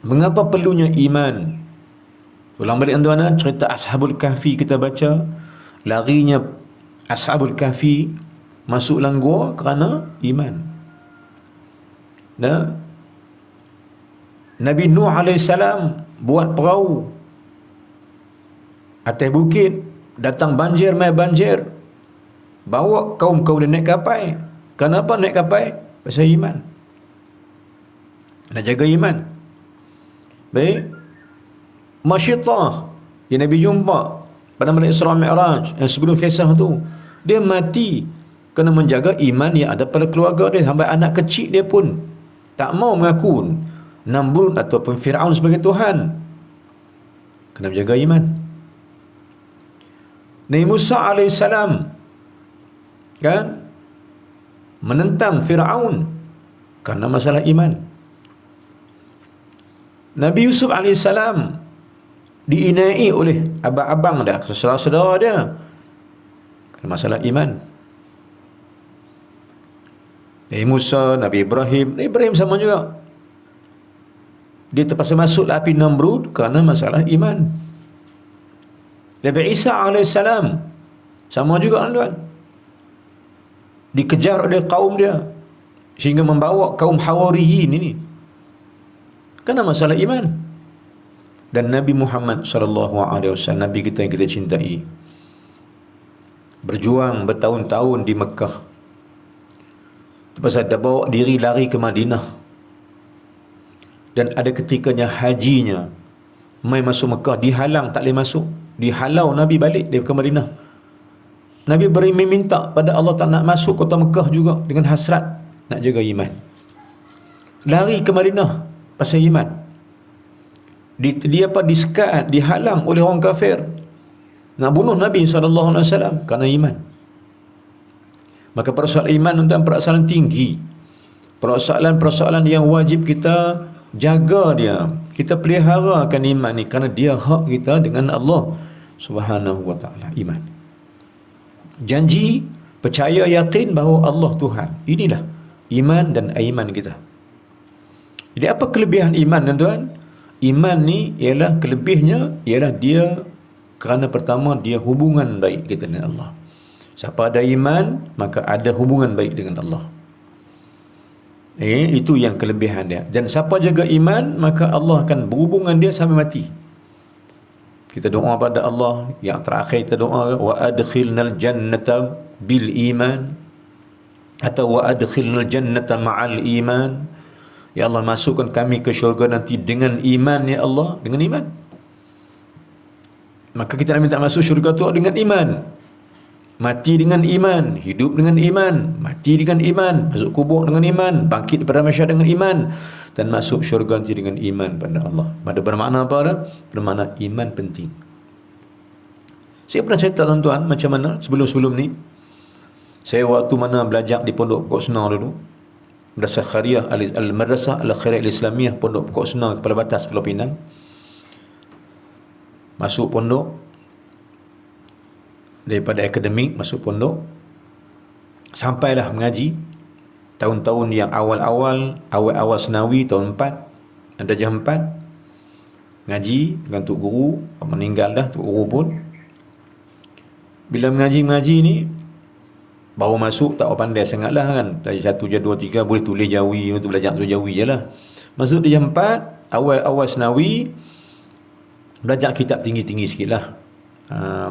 Mengapa perlunya iman? Ulang balik tuan-tuan, cerita Ashabul Kahfi kita baca. Larinya Ashabul Kahfi masuk dalam gua kerana iman. Nah, Nabi Nuh AS buat perahu atas bukit, datang banjir mai banjir, bawa kaum-kaum dia naik kapal. Kenapa naik kapal? Pasal iman. Nak jaga iman. Baik. Masyitah yang Nabi jumpa pada malam Isra Mi'raj yang sebelum kisah tu, dia mati kena menjaga iman yang ada pada keluarga dia. Sampai anak kecil dia pun tak mau mengaku Namrud ataupun Fir'aun sebagai Tuhan. Kena menjaga iman. Nabi Musa AS kan menentang Fir'aun kerana masalah iman. Nabi Yusuf AS diinai oleh abang-abang dia, saudara-saudara dia kerana masalah iman. Nabi Musa, Nabi Ibrahim sama juga. Dia terpaksa masuk api Namrud kerana masalah iman. Nabi Isa AS sama juga tuan. Dikejar oleh kaum dia sehingga membawa kaum Hawariyin ini kerana masalah iman. Dan Nabi Muhammad SAW, Nabi kita yang kita cintai, berjuang bertahun-tahun di Mekah. Terpaksa dia bawa diri lari ke Madinah. Dan ada ketikanya hajinya mai masuk Mekah, dihalang, tak boleh masuk. Dihalau Nabi balik dia ke Madinah. Nabi beri meminta pada Allah tak nak masuk kota Mekah juga dengan hasrat nak jaga iman. Lari ke Madinah pasal iman. Dia disekat, dihalang oleh orang kafir nak bunuh Nabi SAW kerana iman. Maka persoalan iman tentang persoalan tinggi, persoalan yang wajib kita jaga dia, kita pelihara akan iman ni kerana dia hak kita dengan Allah Subhanahu wa taala. Iman, janji, percaya, yakin bahawa Allah Tuhan. Inilah iman dan iman kita. Jadi apa kelebihan iman tuan-tuan? Iman ni ialah kelebihnya ialah dia kerana pertama dia hubungan baik kita dengan Allah. Siapa ada iman maka ada hubungan baik dengan Allah. Itu yang kelebihan dia. Dan siapa jaga iman maka Allah akan berhubungan dia sampai mati. Kita doa pada Allah. Yang terakhir kita doa, wa adkhilnal jannata bil iman, atau wa adkhilnal jannata ma'al iman. Ya Allah, masukkan kami ke syurga nanti dengan iman, ya Allah, dengan iman. Maka kita nak minta masuk syurga tu dengan iman. Mati dengan iman, hidup dengan iman, mati dengan iman, masuk kubur dengan iman, bangkit daripada mahsyar dengan iman, dan masuk syurga nanti dengan iman pada Allah. Pada bermakna apa dah? Bermakna iman penting. Saya pernah cerita tuan-tuan macam mana sebelum-sebelum ni. Saya waktu mana belajar di Pondok Pokok Senar dulu, Madrasah Khairiyah Al-Madrasah Al-Khairiyah Al-Islamiyah Pondok Pokok Senar, Kepala Batas Pulau Pinang. Masuk pondok, daripada akademik masuk pondok, sampailah mengaji tahun-tahun yang awal-awal senawi, tahun 4, darjah 4, ngaji dengan Tok Guru, meninggal dah Tok Guru pun. Bila mengaji ni baru masuk, tak pandai sangat lah kan, darjah 1, darjah 2, 3 boleh tulis jawi, untuk belajar tulis jawi je lah. Masuk darjah 4, awal-awal senawi, belajar kitab tinggi-tinggi sikit lah.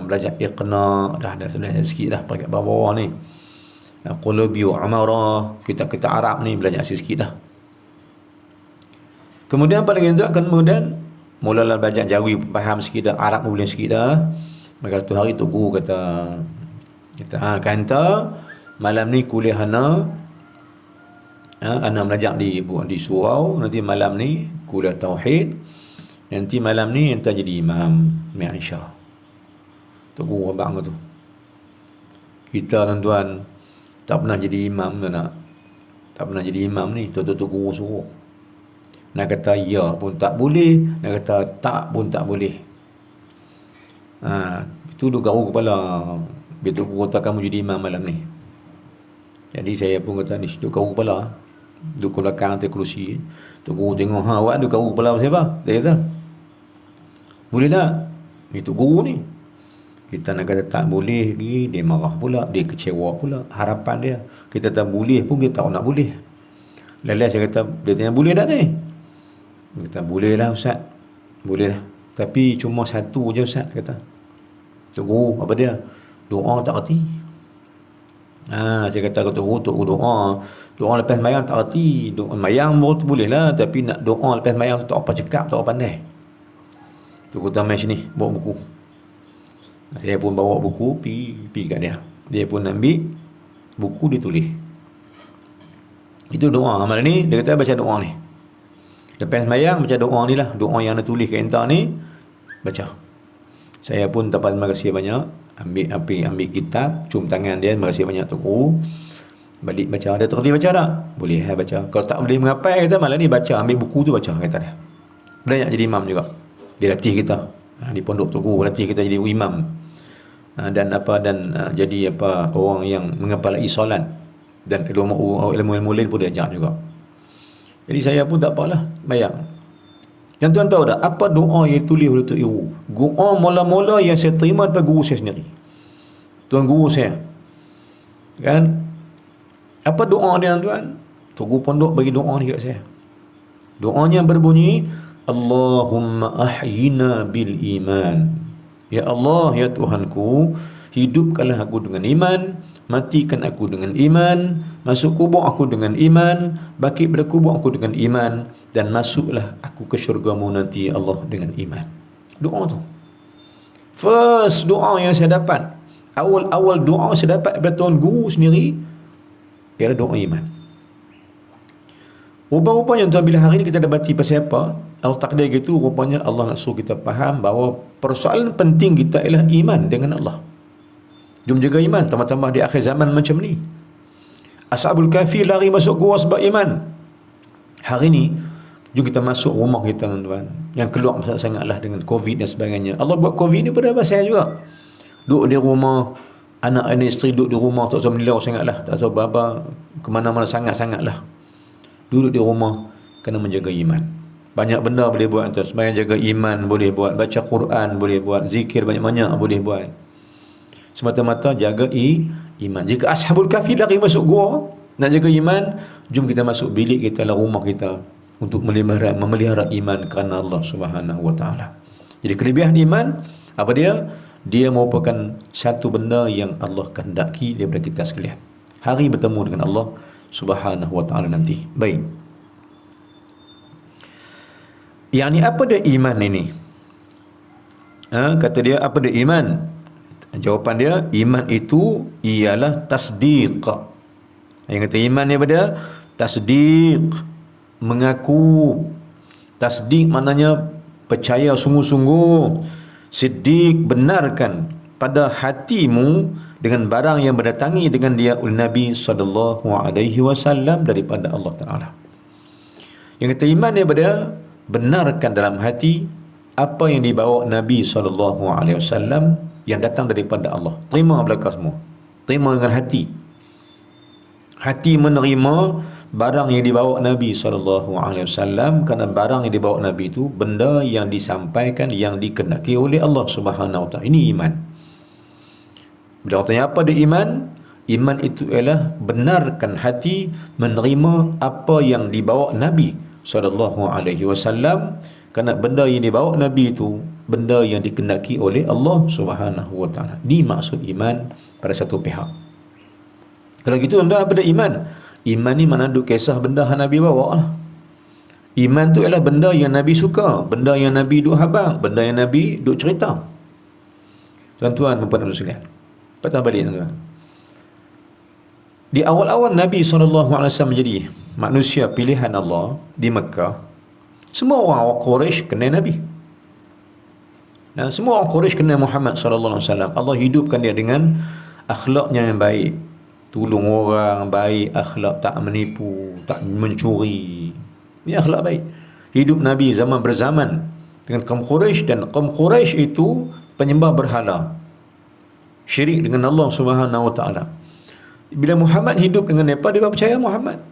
Belajar Iqna dah sikit dah, pakai bawah ni, Qulubi wa Amarah, kitab-kitab Arab ni belajar sikit dah. Kemudian pada itu kemudian mulalah belajar jawi, faham sikit dah, Arab pun boleh sikit dah. Maka satu hari Tok Guru kata malam ni kuliah ana belajar di surau, nanti malam ni kuliah tauhid, nanti malam ni entah jadi imam Aisyah. Tok Guru abang tu. Kita tuan-tuan tak pernah jadi imam tu nak. Tak pernah jadi imam ni, Tok Guru suruh. Nak kata ya pun tak boleh, nak kata tak pun tak boleh. Itu duk garu kepala. Bila Tok Guru kata kamu jadi imam malam ni. Jadi saya pun kata ni duk garu kepala. Duk belakang atas kerusi. Tok Guru tengok, awak duk garu kepala siapa? Dia kata, boleh tak? Ni Tok Guru ni. Kita nak kata tak boleh lagi, dia marah pula, dia kecewa pula, harapan dia. Kita tak boleh pun, kita tak nak boleh. Lelah saya kata, dia tanya, boleh tak ni? Dia kata, boleh lah Ustaz, boleh lah. Tapi cuma satu je Ustaz, kata. Tok Guru, apa dia? Doa tak erti. Saya kata, Tok Guru doa lepas mayang tak erti. Doa mayang boleh lah, tapi nak doa lepas mayang tu tak apa cakap, tak apa pandai. Tok Guru tamai sini, bawa buku. Saya pun bawa buku pergi kat dia. Dia pun ambil buku, dia tulis. Itu doa amal ni. Dia kata baca doa ni. Lepas sembahyang baca doa ni lah. Doa yang dia tulis kat entar ni, baca. Saya pun dapat terima kasih banyak. Ambil kitab, cium tangan dia, terima kasih banyak Tok Guru. Balik baca. Dia terhenti baca tak? Boleh baca. Kalau tak boleh mengapai, kata malam ni baca. Ambil buku tu baca, kata dia. Banyak jadi imam juga. Dia latih kita. Di pondok Tok Guru latih kita jadi imam. Dan jadi orang yang mengepalai solat, dan ilmu lain pun dia ajar juga. Jadi saya pun tak apalah bayang. Yang tuan tahu tak apa doa yang tulis oleh Tok Guru? Doa mula-mula yang saya terima daripada guru saya sendiri, tuan guru saya. Kan? Apa doa dia tuan? Tok Guru pondok bagi doa ni kat saya. Doanya berbunyi, Allahumma ahyina bil iman. Ya Allah, ya Tuhanku, hidupkanlah aku dengan iman, matikan aku dengan iman, masuk kubur aku dengan iman, bangkit pada kubur aku dengan iman, dan masuklah aku ke syurga-Mu nanti ya Allah dengan iman. Doa tu first doa yang saya dapat, awal doa saya dapat daripada tuan guru sendiri, ialah doa iman. Rupa-rupanya tuan, bila hari ni kita debati pasal apa, Allah takdir gitu, rupanya Allah nak suruh kita faham bahawa persoalan penting kita ialah iman dengan Allah. Jom jaga iman, tambah-tambah di akhir zaman macam ni. Ashabul Kahfi lari masuk gua sebab iman. Hari ni jom kita masuk rumah kita tuan-tuan, yang keluar sangat-sangatlah dengan Covid dan sebagainya. Allah buat Covid ni pada pasal juga. Duduk di rumah, anak-anak isteri duduk di rumah, tak usah menilau sangatlah, tak usah apa-apa ke mana-mana sangat-sangatlah. Duduk di rumah, kena menjaga iman. Banyak benda boleh buat tuan. Sembahyang jaga iman boleh buat, baca Quran boleh buat, zikir banyak-banyak boleh buat. Semata-mata jaga iman. Jika Ashabul Kahfi lari masuk gua nak jaga iman, jom kita masuk bilik kita, lah rumah kita, untuk memelihara iman kerana Allah Subhanahu wa taala. Jadi kelebihan iman apa dia? Dia merupakan satu benda yang Allah kehendaki daripada kita sekalian. Hari bertemu dengan Allah Subhanahu wa taala nanti. Baik. Yang ni apa dia iman ini? Kata dia apa dia iman? Jawapan dia, iman itu ialah tasdiq. Yang kata iman ni apa dia? Tasdiq, mengaku. Tasdiq maknanya percaya sungguh-sungguh. Siddiq, benarkan pada hatimu dengan barang yang berdatangi dengan dia oleh Nabi SAW daripada Allah Ta'ala. Yang kata iman daripada benarkan dalam hati apa yang dibawa Nabi SAW yang datang daripada Allah. Terima belaka semua. Terima dengan hati. Hati menerima barang yang dibawa Nabi SAW, kerana barang yang dibawa Nabi itu benda yang disampaikan, yang dikehendaki oleh Allah Subhanahu Wa Taala. Ini iman. Bila tanya apa dia iman? Iman itu ialah benarkan hati menerima apa yang dibawa Nabi SAW, kerana benda yang dibawa Nabi itu benda yang dikehendaki oleh Allah Subhanahu Wa Taala. Ini maksud iman pada satu pihak. Kalau gitu tuan-tuan, apa dia iman? Iman ni mana duk kisah benda yang Nabi bawa lah. Iman tu ialah benda yang Nabi suka, benda yang Nabi duk habang, benda yang Nabi duk cerita. Tuan-tuan dan puan-puan sekalian, patah balik tuan-tuan. Di awal-awal Nabi SAW menjadi manusia pilihan Allah di Mekah, semua orang Quraisy kenal Nabi. Dan semua orang Quraisy kenal Muhammad SAW. Allah hidupkan dia dengan akhlaknya yang baik. Tolong orang, baik, akhlak, tak menipu, tak mencuri. Ini akhlak baik. Hidup Nabi zaman berzaman dengan kaum Quraisy, dan kaum Quraisy itu penyembah berhala. Syirik dengan Allah Subhanahu Wa Taala. Bila Muhammad hidup dengan mereka, dia percaya Muhammad.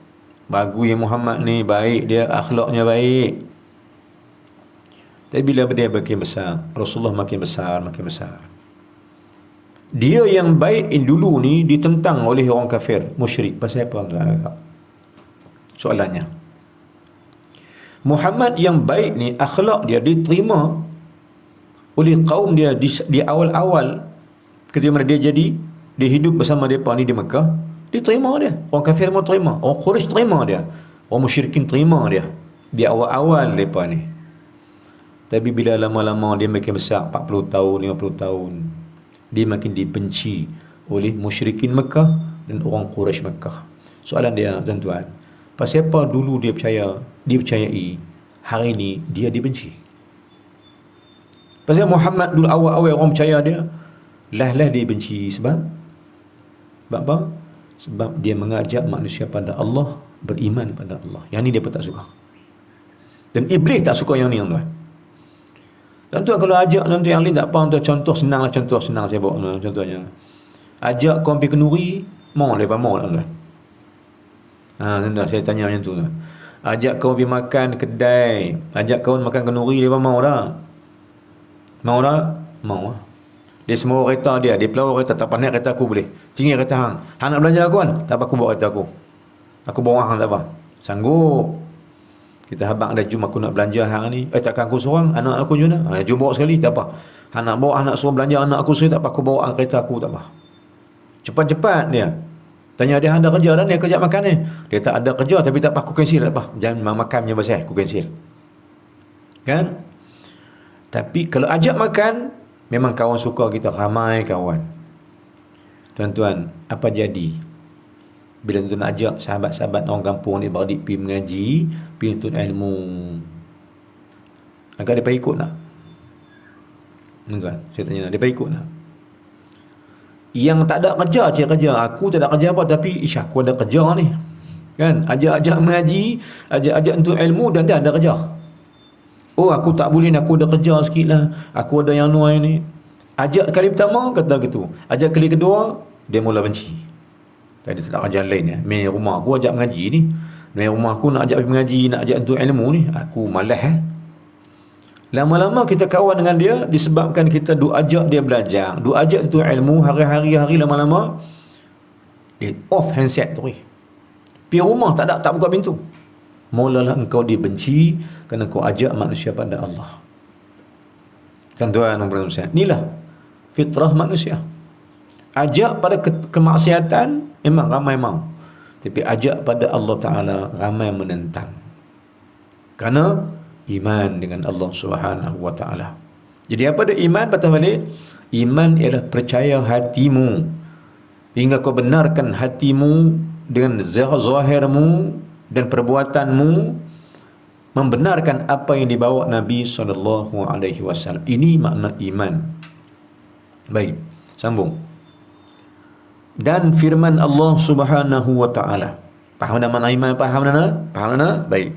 Bagus yang Muhammad ni, baik dia, akhlaknya baik. Tapi bila dia makin besar, Rasulullah makin besar, makin besar. Dia yang baik dulu ni ditentang oleh orang kafir, musyrik. Pasal apa? Soalannya. Muhammad yang baik ni, akhlak dia diterima oleh kaum dia di awal-awal ketika mana dia hidup bersama mereka ni di Mekah. Dia terima dia. Orang kafir mau terima, orang Quraisy terima dia, orang musyrikin terima dia di awal-awal mereka ni. Tapi bila lama-lama dia makin besar, 40 tahun, 50 tahun, dia makin dibenci oleh musyrikin Mekah dan orang Quraisy Mekah. Soalan dia, tuan-tuan, pasal apa dulu dia percayai, hari ini dia dibenci? Pasal Muhammad dulu awal-awal orang percaya dia, lah dia benci sebab apa? Sebab dia mengajak manusia pada Allah, beriman pada Allah. Yang ni dia pun tak suka. Dan iblis tak suka yang ni, tuan-tuan. Tuan-tuan kalau ajak tuan-tuan yang lain tak faham, contoh senang saya bawa contohnya. Ajak kau pergi kenduri, mau lepas mau tuan-tuan. Tuan-tuan, saya tanya macam tu. Ajak kau pergi makan kedai, ajak kau makan kenduri, lepas mau dah. Mau dah? Mau lah. Dia semua kereta dia pelawar kereta, tak pandai kereta aku boleh. Tinggi kereta hang. Hang nak belanja aku kan? Tak apa, aku bawa kereta aku. Aku bawa hang tak apa. Sanggup. Kita habang ada jom aku nak belanja hang ni. Takkan aku seorang, anak aku juga nak. Jom bawa sekali, tak apa. Hang nak bawa, anak suruh belanja anak aku sekali, tak apa, aku bawa kereta aku, tak apa. Cepat-cepat dia. Tanya dia, ada kerja dah ni, kerja makan ni. Dia tak ada kerja, tapi tak apa, aku cancel, tak apa. Jangan makan punya pasal, aku cancel. Kan? Tapi kalau ajak makan, memang kawan suka kita, ramai kawan. Tuan-tuan, apa jadi? Bila tuan ajak sahabat-sahabat orang kampung ni beradik pergi mengaji, pergi tuntut ilmu, agak dia ikut tak? Tuan-tuan, saya tanya, dia ikut tak? Yang tak ada kerja, cik kerja. Aku tak ada kerja apa, tapi aku ada kerja ni. Kan? Ajak-ajak mengaji, ajak-ajak tuntut ilmu, dan dia ada kerja. Oh, aku tak boleh, aku ada kerja sikit lah, aku ada yang nuai ni. Ajak kali pertama, kata gitu. Ajak kali kedua, dia mula benci. Dia tak ada kerja lain ya. Main rumah aku ajak mengaji ni. Main rumah aku nak ajak pergi mengaji, nak ajak untuk ilmu ni. Aku malas Lama-lama kita kawan dengan dia disebabkan kita duk ajak dia belajar, duk ajak untuk ilmu hari-hari, lama-lama dia off handset tu. Pergi rumah tak buka pintu. Mulalah engkau dibenci kerana kau ajak manusia pada Allah. Tuan-tuan dan puan-puan, inilah fitrah manusia. Ajak pada kemaksiatan memang ramai mau, tapi ajak pada Allah Ta'ala ramai menentang. Kerana iman dengan Allah Subhanahu Wa Ta'ala. Jadi apa dia iman? Patah balik, iman ialah percaya hatimu hingga kau benarkan hatimu dengan zahirmu dan perbuatanmu membenarkan apa yang dibawa Nabi SAW. Ini makna iman. Baik, sambung. Dan firman Allah Subhanahu Wa Ta'ala. Faham mana makna iman? Faham mana? Baik.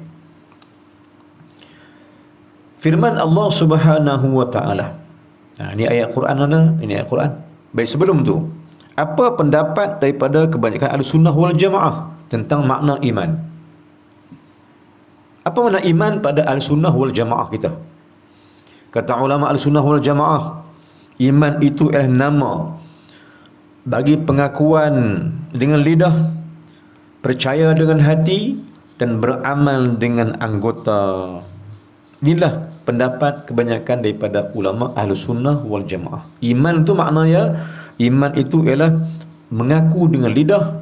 Firman Allah Subhanahu Wa Ta'ala. Ini ayat Quran mana? Ini ayat Quran. Baik, sebelum tu, apa pendapat daripada kebanyakan Ahlussunnah wal Jamaah tentang makna iman? Apa makna iman pada Ahlussunnah wal Jamaah kita? Kata ulama Ahlussunnah wal Jamaah, iman itu adalah nama bagi pengakuan dengan lidah, percaya dengan hati dan beramal dengan anggota. Inilah pendapat kebanyakan daripada ulama Ahlussunnah wal Jamaah. Iman itu maknanya, iman itu ialah mengaku dengan lidah,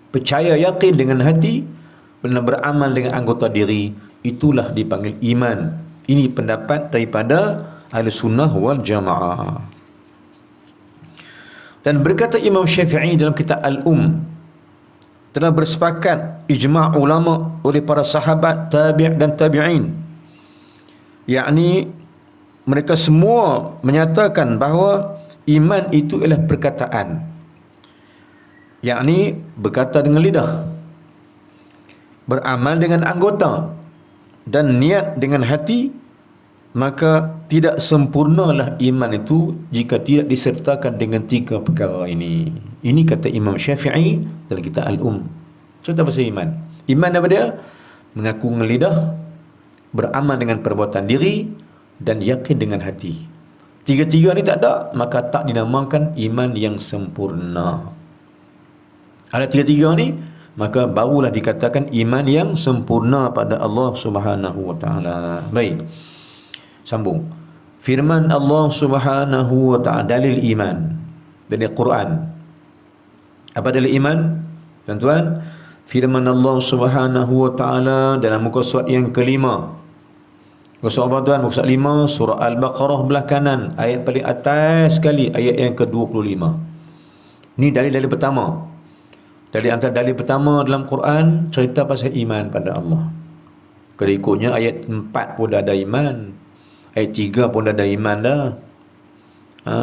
percaya yakin dengan hati dan beramal dengan anggota diri. Itulah dipanggil iman. Ini pendapat daripada Ahlussunnah wal Jamaah. Dan berkata Imam Syafi'i dalam kitab telah bersepakat ijma' ulama oleh para sahabat, tabi' dan tabi'in, yakni mereka semua menyatakan bahawa iman itu ialah perkataan, yakni berkata dengan lidah, beramal dengan anggota dan niat dengan hati. Maka tidak sempurnalah iman itu jika tidak disertakan dengan 3 perkara ini. Ini kata Imam Syafi'i dalam kitab Cerita pasal iman. Iman apa dia? Mengaku dengan lidah, beramal dengan perbuatan diri dan yakin dengan hati. 3 ni tak ada, maka tak dinamakan iman yang sempurna. Ada 3 ni, maka barulah dikatakan iman yang sempurna pada Allah Subhanahu Wa Ta'ala. Baik, sambung. Firman Allah Subhanahu Wa Ta'ala, dalil iman dari Quran. Apa dalil iman? Tuan-tuan, firman Allah Subhanahu Wa Ta'ala dalam muka surat yang kelima. Muka surat apa tuan? Muka surat 5, surah Al-Baqarah belah kanan, ayat paling atas sekali, ayat yang ke-25. Ini dalil-dalil pertama. Dari antara dalil pertama dalam Quran cerita pasal iman pada Allah. Kalau ikutnya ayat 4 pun dah ada iman, ayat 3 pun dah ada iman dah.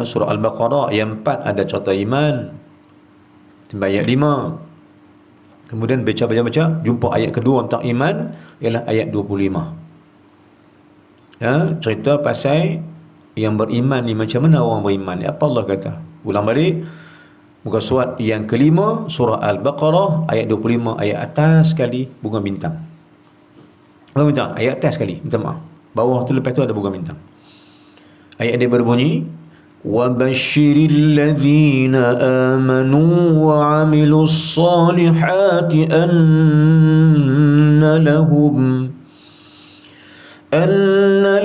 Surah Al-Baqarah ayat 4 ada cerita iman. Sampai ayat 5. Kemudian baca, jumpa ayat kedua tentang iman, ialah ayat 25. Cerita pasal yang beriman ni, macam mana orang beriman ni. Apa Allah kata? Ulang balik. Muka surat yang kelima, surah Al-Baqarah, ayat 25, ayat atas sekali, bunga bintang. Bunga bintang, ayat atas sekali, minta maaf. Bawah tu, lepas tu ada bunga bintang. Ayat dia berbunyi, وَبَشِّرِ الَّذِينَ آمَنُوا وَعَمِلُوا الصَّالِحَاتِ أَنَّ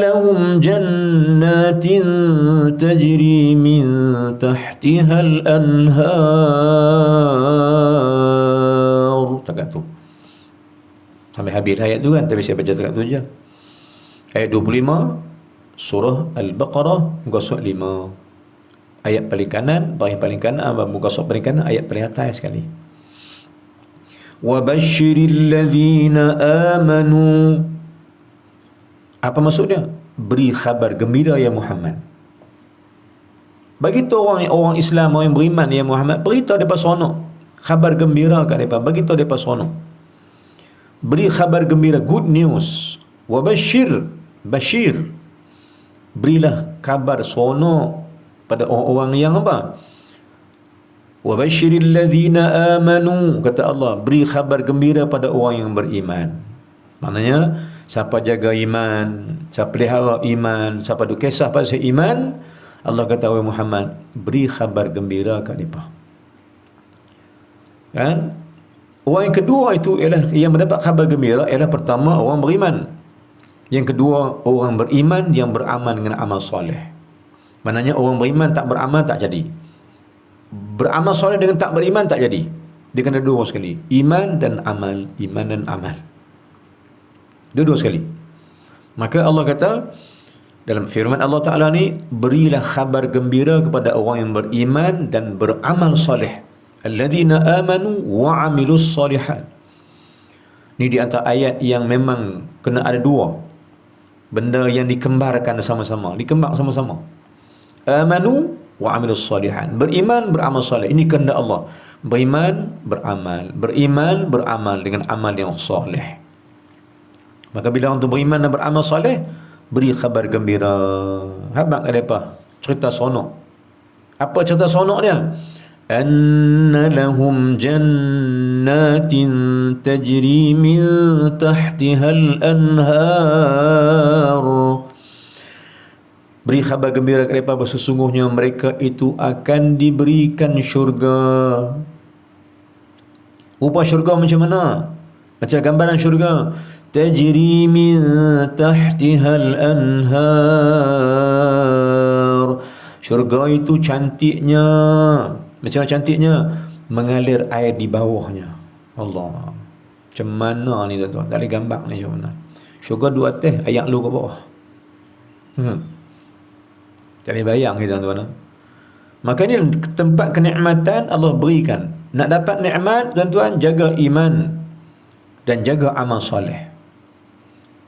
لَهُمْ جَنَّاتٍ تَجْرِي مِنْ تَحْتِهَا الْأَنْهَارُ. Takat tu sampai habis ayat tu kan, tapi saya baca takat tu je. Ayat 25 surah Al-Baqarah, muka surat 5, ayat paling kanan, paling kanan, muka surat paling kanan, ayat paling atas sekali. وَبَشِّرِ الَّذِينَ آمَنُوا. Apa maksudnya? Beri khabar gembira ya Muhammad. Bagi tu orang Islam, orang yang beriman ya Muhammad, beritahu depa seronok. Khabar gembira kat depa, bagi tahu depa seronok. Beri khabar gembira, good news. Wa bashir, berilah kabar seronok pada orang-orang yang apa? Wa basyiril ladzina amanu, kata Allah, beri khabar gembira pada orang yang beriman. Maknanya siapa jaga iman, siapa pelihara iman, siapa tu kisah pasal iman, Allah kata, wahai Muhammad, beri khabar gembira kat mereka. Kan? Orang yang kedua itu ialah yang mendapat khabar gembira ialah pertama orang beriman. Yang kedua, orang beriman yang beramal dengan amal soleh. Maknanya orang beriman tak beramal tak jadi. Beramal soleh dengan tak beriman tak jadi. Dia kena dua sekali. Iman dan amal. Iman dan amal. Dua sekali. Maka Allah kata dalam firman Allah Ta'ala ni, berilah khabar gembira kepada orang yang beriman dan beramal soleh. Alladzina amanu wa amilus solihat. Ni di antara ayat yang memang kena ada dua benda yang dikembarkan sama-sama, dikembang sama-sama. Amanu wa amilus solihat. Beriman, beramal soleh. Ini kehendak Allah. Beriman, beramal. Beriman, beramal dengan amal yang soleh. Maka bila orang tu beriman dan beramal soleh, beri khabar gembira. Habaq ada apa? Cerita sonok. Apa cerita sonok dia? Anna lahum jannatin tajri min tahtiha al-anhar. Beri khabar gembira kepada mereka, sesungguhnya mereka itu akan diberikan syurga. Rupa syurga macam mana? Macam gambaran syurga. Tajri min tahtiha al-anhar. Syurga itu cantiknya. Macam mana cantiknya? Mengalir air di bawahnya. Allah. Macam mana ni tuan-tuan? Tak boleh gambar ni macam mana. Syurga dua atas, air lu ke bawah. Tak boleh bayang ni tuan-tuan. Makanya tempat kenikmatan Allah berikan. Nak dapat nikmat tuan-tuan, jaga iman dan jaga amal soleh.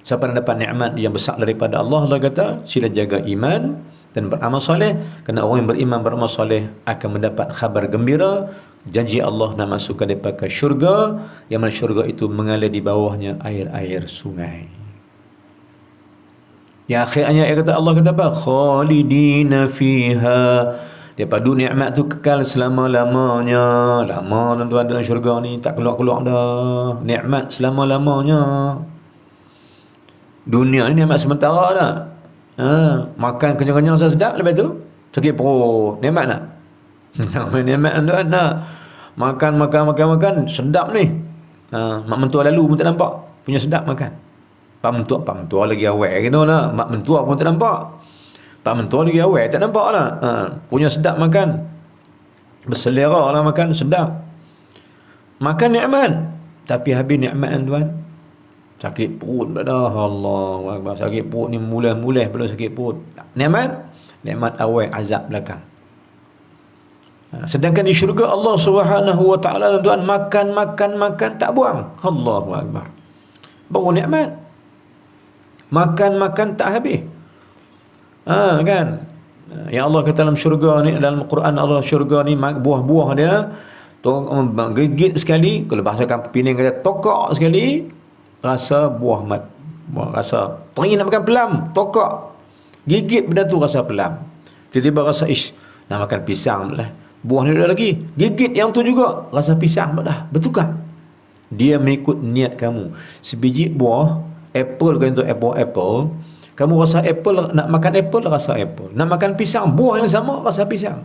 Siapa nak dapat nikmat yang besar daripada Allah, Allah kata sila jaga iman dan beramal soleh. Kerana orang yang beriman beramal soleh akan mendapat khabar gembira, janji Allah nak masukkan mereka ke syurga, yang mana syurga itu mengalir di bawahnya air-air sungai. Yang akhirnya Allah kata apa? Khalidina fiha. Dia padu nikmat tu kekal selama-lamanya. Lama tuan-tuan dalam syurga ni, tak keluar-keluar dah. Nikmat selama-lamanya. Dunia ni nikmat sementara dah. Makan kenyang-kenyang sedap, lepas tu sakit perut. Nikmat tak? Nikmat tuan nak. Makan sedap ni. Mak mentua lalu pun tak nampak. Punya sedap makan. Pak mentua lagi awal kena lah. Mak mentua pun tak nampak. Pak mentua lagi awal tak nampak lah. Punya sedap makan. Berselera lah makan, sedap. Makan nikmat. Tapi habis nikmat tuan, sakit perut dah. Allah Akbar. Sakit perut ni mulai belum sakit perut. Nikmat awal, azab belakang. Sedangkan di syurga Allah Subhanahu wa taala tuan, makan tak buang. Allahu Akbar. Baru nikmat. Makan tak habis. Kan? Yang Allah kata dalam syurga ni, dalam Quran Allah, syurga ni buah-buah dia gigit sekali, kalau bahasakan Pening kata tokak sekali, rasa buah rasa teringin nak makan pelam, tokak gigit benda tu rasa pelam. Tiba-tiba rasa nak makan pisang lah. Buah ni ada lagi, gigit yang tu juga rasa pisang dah, bertukar. Dia mengikut niat kamu. Sebiji buah apple, kalau untuk apple, kamu rasa apple, nak makan apple rasa apple, nak makan pisang, buah yang sama rasa pisang.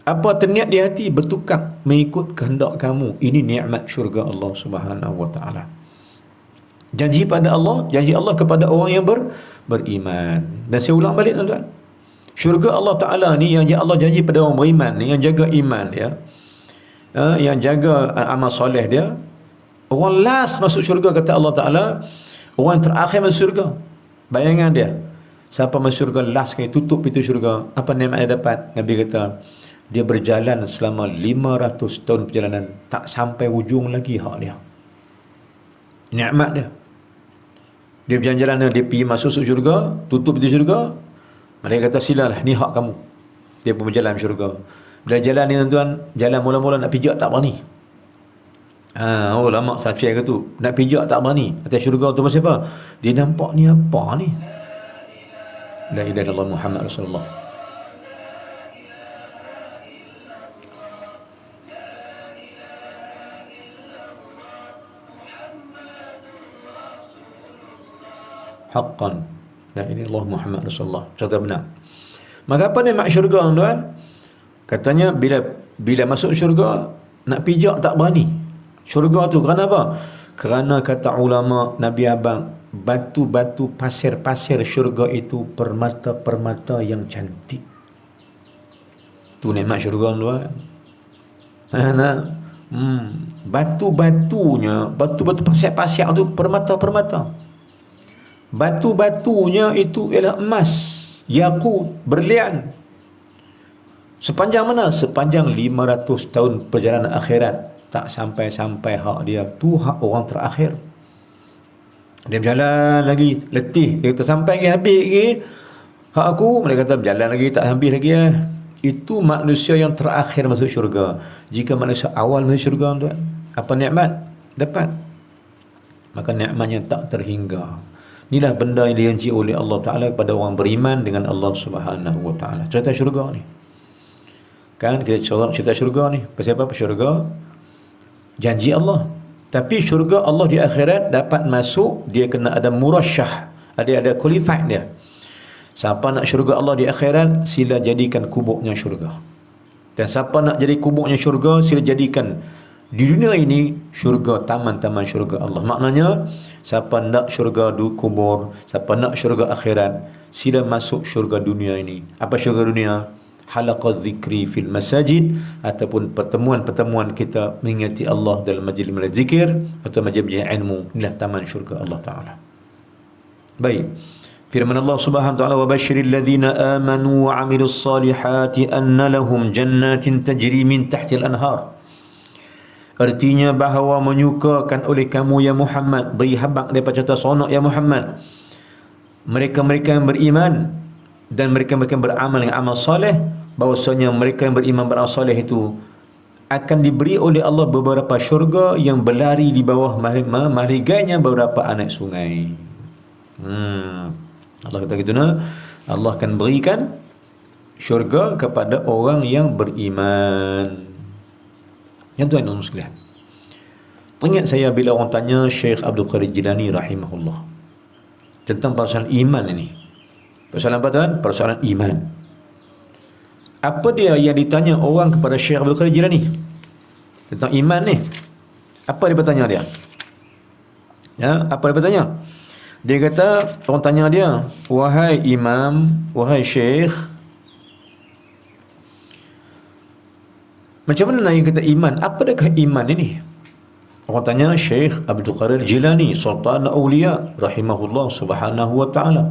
Apa terniat di hati bertukar mengikut kehendak kamu. Ini nikmat syurga Allah Subhanahu wa taala. Janji pada Allah, janji Allah kepada orang yang beriman. Dan saya ulang balik tuan-tuan, syurga Allah Ta'ala ni yang Allah janji pada orang beriman ni, yang jaga iman dia, yang jaga amal soleh dia. Orang last masuk syurga kata Allah Ta'ala, orang terakhir masuk syurga. Bayangan dia, siapa masuk syurga last sekali, tutup pintu syurga, apa nikmat dia dapat? Nabi kata dia berjalan selama 500 tahun perjalanan, tak sampai ujung lagi hak dia. Nikmat dia. Dia berjalan-jalan, dia pergi masuk syurga, tutup pintu syurga. Mereka kata silalah, ni hak kamu. Dia pun berjalan syurga. Bila jalan ni tuan-tuan, jalan mula-mula nak pijak tak berani. Lama Safiyah kata tu, nak pijak tak berani atas syurga tu. Pasal apa? Dia nampak ni apa ni? La ilaha illallah Muhammad Rasulullah. Haqqan la ilaha illallah Muhammad Rasulullah. Cerita benar. Maka apa ni mak syurga tuan? Katanya bila masuk syurga nak pijak tak berani. Syurga tu kerana apa? Kerana kata ulama Nabi abang, batu-batu pasir-pasir syurga itu permata-permata yang cantik. Tu nikmat syurga tuan. Batu-batunya, batu-batu pasir-pasir tu permata-permata. Batu-batunya itu ialah emas, yakut, berlian. Sepanjang mana? Sepanjang 500 tahun perjalanan akhirat. Tak sampai-sampai hak dia. Tu hak orang terakhir. Dia berjalan lagi, letih. Dia kata sampai lagi, habis lagi hak aku. Mereka kata berjalan lagi, tak habis lagi ya. Itu manusia yang terakhir masuk syurga. Jika manusia awal masuk syurga, tuan, apa nikmat dapat? Maka nikmatnya tak terhingga. Inilah benda yang dijanji oleh Allah Ta'ala kepada orang beriman dengan Allah Subhanahu Wa Ta'ala. Cerita syurga ni. Kan kita cerita syurga ni. Pasal apa syurga? Janji Allah. Tapi syurga Allah di akhirat dapat masuk, dia kena ada murasyah. Ada qualified dia. Siapa nak syurga Allah di akhirat, sila jadikan kubuknya syurga. Dan siapa nak jadi kubuknya syurga, sila jadikan di dunia ini syurga, taman-taman syurga Allah. Maknanya siapa nak syurga kubur, siapa nak syurga akhirat, sila masuk syurga dunia ini. Apa syurga dunia? Halaqah zikri fil masajid, ataupun pertemuan-pertemuan kita mengingati Allah dalam majlis zikir atau majlis ilmu. Inilah taman syurga Allah Ta'ala. Baik. Firman Allah Subhanahu wa taala, wa basyiril ladzina amanu wa 'amilus solihati anna lahum jannatin tajri min tahtil anhar. Artinya bahawa menyukakan oleh kamu ya Muhammad, beri habaq daripada cerita sonok ya Muhammad, mereka-mereka yang beriman dan mereka-mereka yang beramal dengan amal soleh, bahawasanya mereka yang beriman beramal soleh itu akan diberi oleh Allah beberapa syurga yang berlari di bawah mariganya beberapa anak sungai. Allah kata gitu nah, Allah akan berikan syurga kepada orang yang beriman. Yang tuan dan sekalian, teringat saya bila orang tanya Syekh Abdul Qadir Jilani rahimahullah tentang persoalan iman ini. Persoalan apa tuan? Persoalan iman. Apa dia yang ditanya orang kepada Syekh Abdul Qadir Jilani tentang iman ni? Apa dia bertanya dia? Ya, apa dia bertanya? Dia kata, orang tanya dia, wahai imam, wahai syekh, macam mana yang kata iman? Apa adakah iman ini? Orang tanya Syekh Abdul Qadir Jilani Sultan Aulia rahimahullah subhanahu wa ta'ala,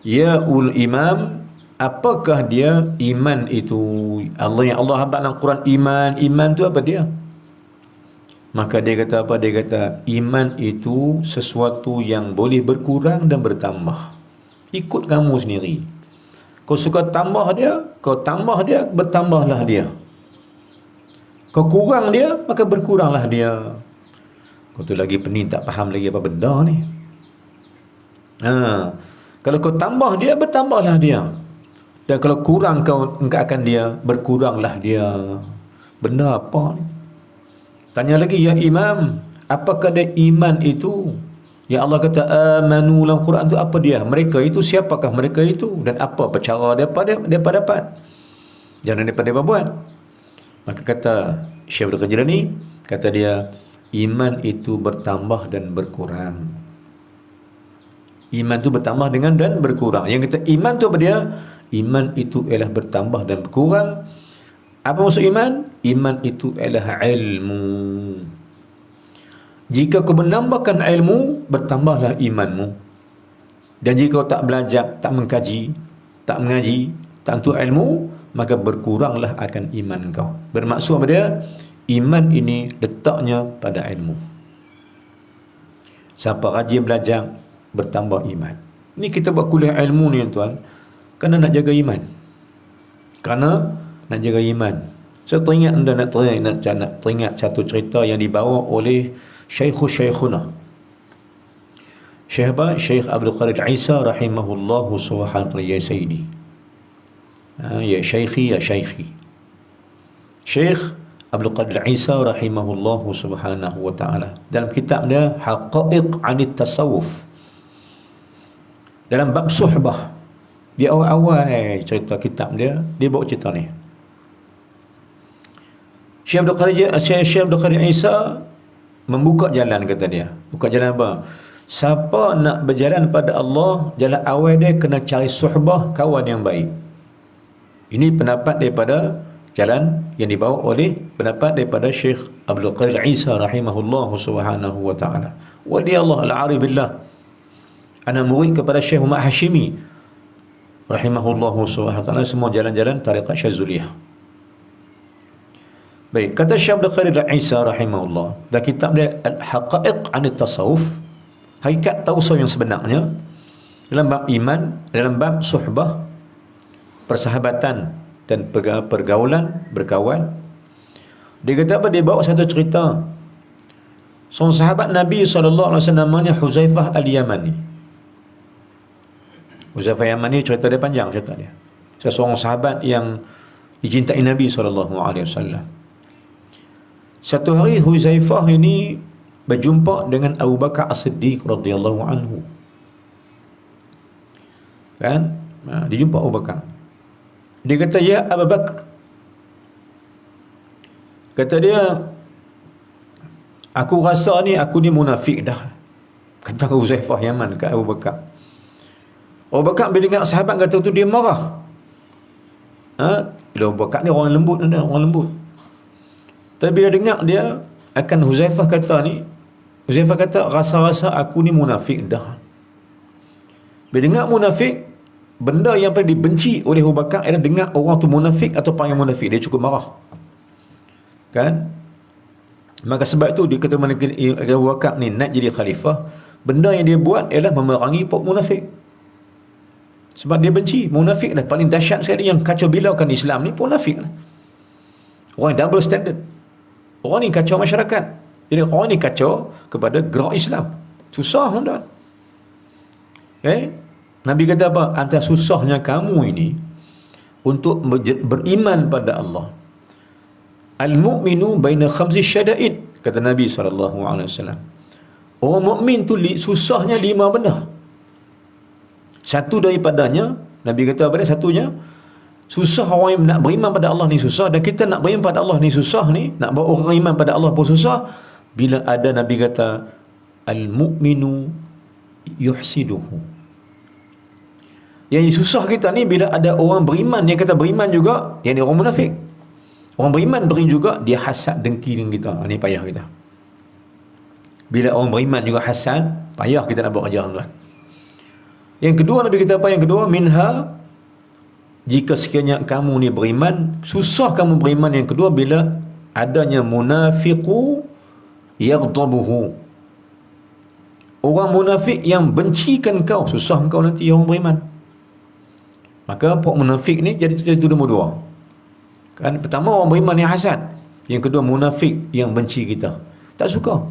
ya imam, apakah dia iman itu? Allah yang Allah habaq dalam Quran iman tu apa dia? Maka dia kata apa? Dia kata iman itu sesuatu yang boleh berkurang dan bertambah. Ikut kamu sendiri. Kau suka tambah dia, kau tambah dia, bertambahlah dia. Kau kurang dia, maka berkuranglah dia. Kau tu lagi pening, tak faham lagi apa benda ni. Kalau kau tambah dia, bertambahlah dia. Dan kalau kurang kau akan dia, berkuranglah dia. Benda apa ni? Tanya lagi, ya imam, apakah dia iman itu? Ya Allah kata amanu dalam Quran tu apa dia? Mereka itu siapakah mereka itu? Dan apa cara dia dapat? Jangan daripada buat. Maka kata Syekh Abdul Qadir ni, kata dia, iman itu bertambah dan berkurang. Iman itu bertambah dengan dan berkurang. Yang kata iman tu apa dia? Iman itu ialah bertambah dan berkurang. Apa maksud iman? Iman itu ialah ilmu. Jika kau menambahkan ilmu, bertambahlah imanmu. Dan jika kau tak belajar, tak mengkaji, tak mengaji, tak untuk ilmu, maka berkuranglah akan iman kau. Bermaksud apa dia? Iman ini letaknya pada ilmu. Siapa rajin belajar, bertambah iman. Ni kita buat kuliah ilmu ni tuan, kerana nak jaga iman. Kerana nak jaga iman. Saya teringat anda nak teringat satu cerita yang dibawa oleh Syekhuna. Syekh apa? Syekh Abdul Qadir Isa rahimahullahu subhanahu ya sayyidi. Ya syekhi, ya syekhi. Syekh Abdul Qadir Isa rahimahullahu subhanahu wa ta'ala, dalam kitab dia Haqa'iq Anit Tasawuf, dalam bab suhbah, di awal-awal cerita kitab dia bawa cerita ni. Syekh Abdul Qadir Isa membuka jalan, kata dia. Buka jalan apa? Siapa nak berjalan pada Allah, jalan awal dia kena cari suhbah, kawan yang baik. Ini pendapat daripada jalan yang dibawa oleh pendapat daripada Syekh Abdul Qadir Isa rahimahullah subhanahu wa ta'ala. Wali Allah al-arif billah. Ana murid kepada Syekh Muhammad Hashimi rahimahullah subhanahu wa ta'ala, semua jalan-jalan tariqat Syazuliyah. Baik, kata Syekh Abdul Qadir Isa rahimahullah, dan kitab dia Al-Haqa'iq Anit Tasawuf, hakikat tasawuf yang sebenarnya, dalam bab iman, dalam bab suhbah, persahabatan dan pergaulan, berkawan. Dia kata apa? Dia bawa satu cerita. Seorang sahabat Nabi SAW namanya Huzaifah Al-Yamani. Huzaifah Al-Yamani cerita dia panjang, cerita dia. Seorang sahabat yang dicintai Nabi SAW. Satu hari Huzaifah ini berjumpa dengan Abu Bakar As-Siddiq radhiyallahu anhu. Kan? Dia jumpa Abu Bakar. Dia kata, ya Abu Bakar. Kata dia, aku rasa ni aku ni munafik dah. Kata Huzaifah Yaman kat Abu Bakar. Abu Bakar bila dengar sahabat kata tu, dia marah. Bila Abu Bakar ni orang lembut, orang lembut. Tapi bila dengar dia akan Huzaifah kata ni, Huzaifah kata, rasa-rasa aku ni munafik dah. Bila dengar munafik, benda yang paling dibenci oleh Abu Bakar adalah dengar orang tu munafik atau panggil munafik. Dia cukup marah. Kan? Maka sebab itu dia kata Abu Bakar ni nak jadi khalifah, benda yang dia buat ialah memerangi munafik. Sebab dia benci munafik lah. Paling dahsyat sekali yang kacau bilaukan Islam ni munafik lah. Orang yang double standard. Orang ni kacau masyarakat. Jadi orang ni kacau kepada gerak Islam. Susah, tuan-tuan. Nabi kata apa? Antara susahnya kamu ini untuk beriman pada Allah. Al-mu'minu baina khamsi syada'id, kata Nabi SAW. Orang mukmin tu susahnya 5 benda. Satu daripadanya, Nabi kata apa dia? Satunya, susah orang yang nak beriman pada Allah ni susah. Dan kita nak beriman pada Allah ni susah ni, nak bawa orang iman pada Allah pun susah. Bila ada Nabi kata, al-mu'minu yuhsiduhu. Yang susah kita ni bila ada orang beriman yang kata beriman juga, yang ni orang munafik. Orang beriman beri juga, dia hasad dengki dengan kita. Ini payah kita. Bila orang beriman juga hasad, payah kita nak buat kerja, tuan. Yang kedua, Nabi kata apa? Yang kedua, minha, jika sekiranya kamu ni beriman, susah kamu beriman. Yang kedua, bila adanya munafiqu yaghdabuhu. Orang munafik yang bencikan kau, susah kau nanti orang beriman. Maka pok munafik ni jadi nombor 2. Kan, pertama orang beriman yang hasad, yang kedua munafik yang benci kita, tak suka.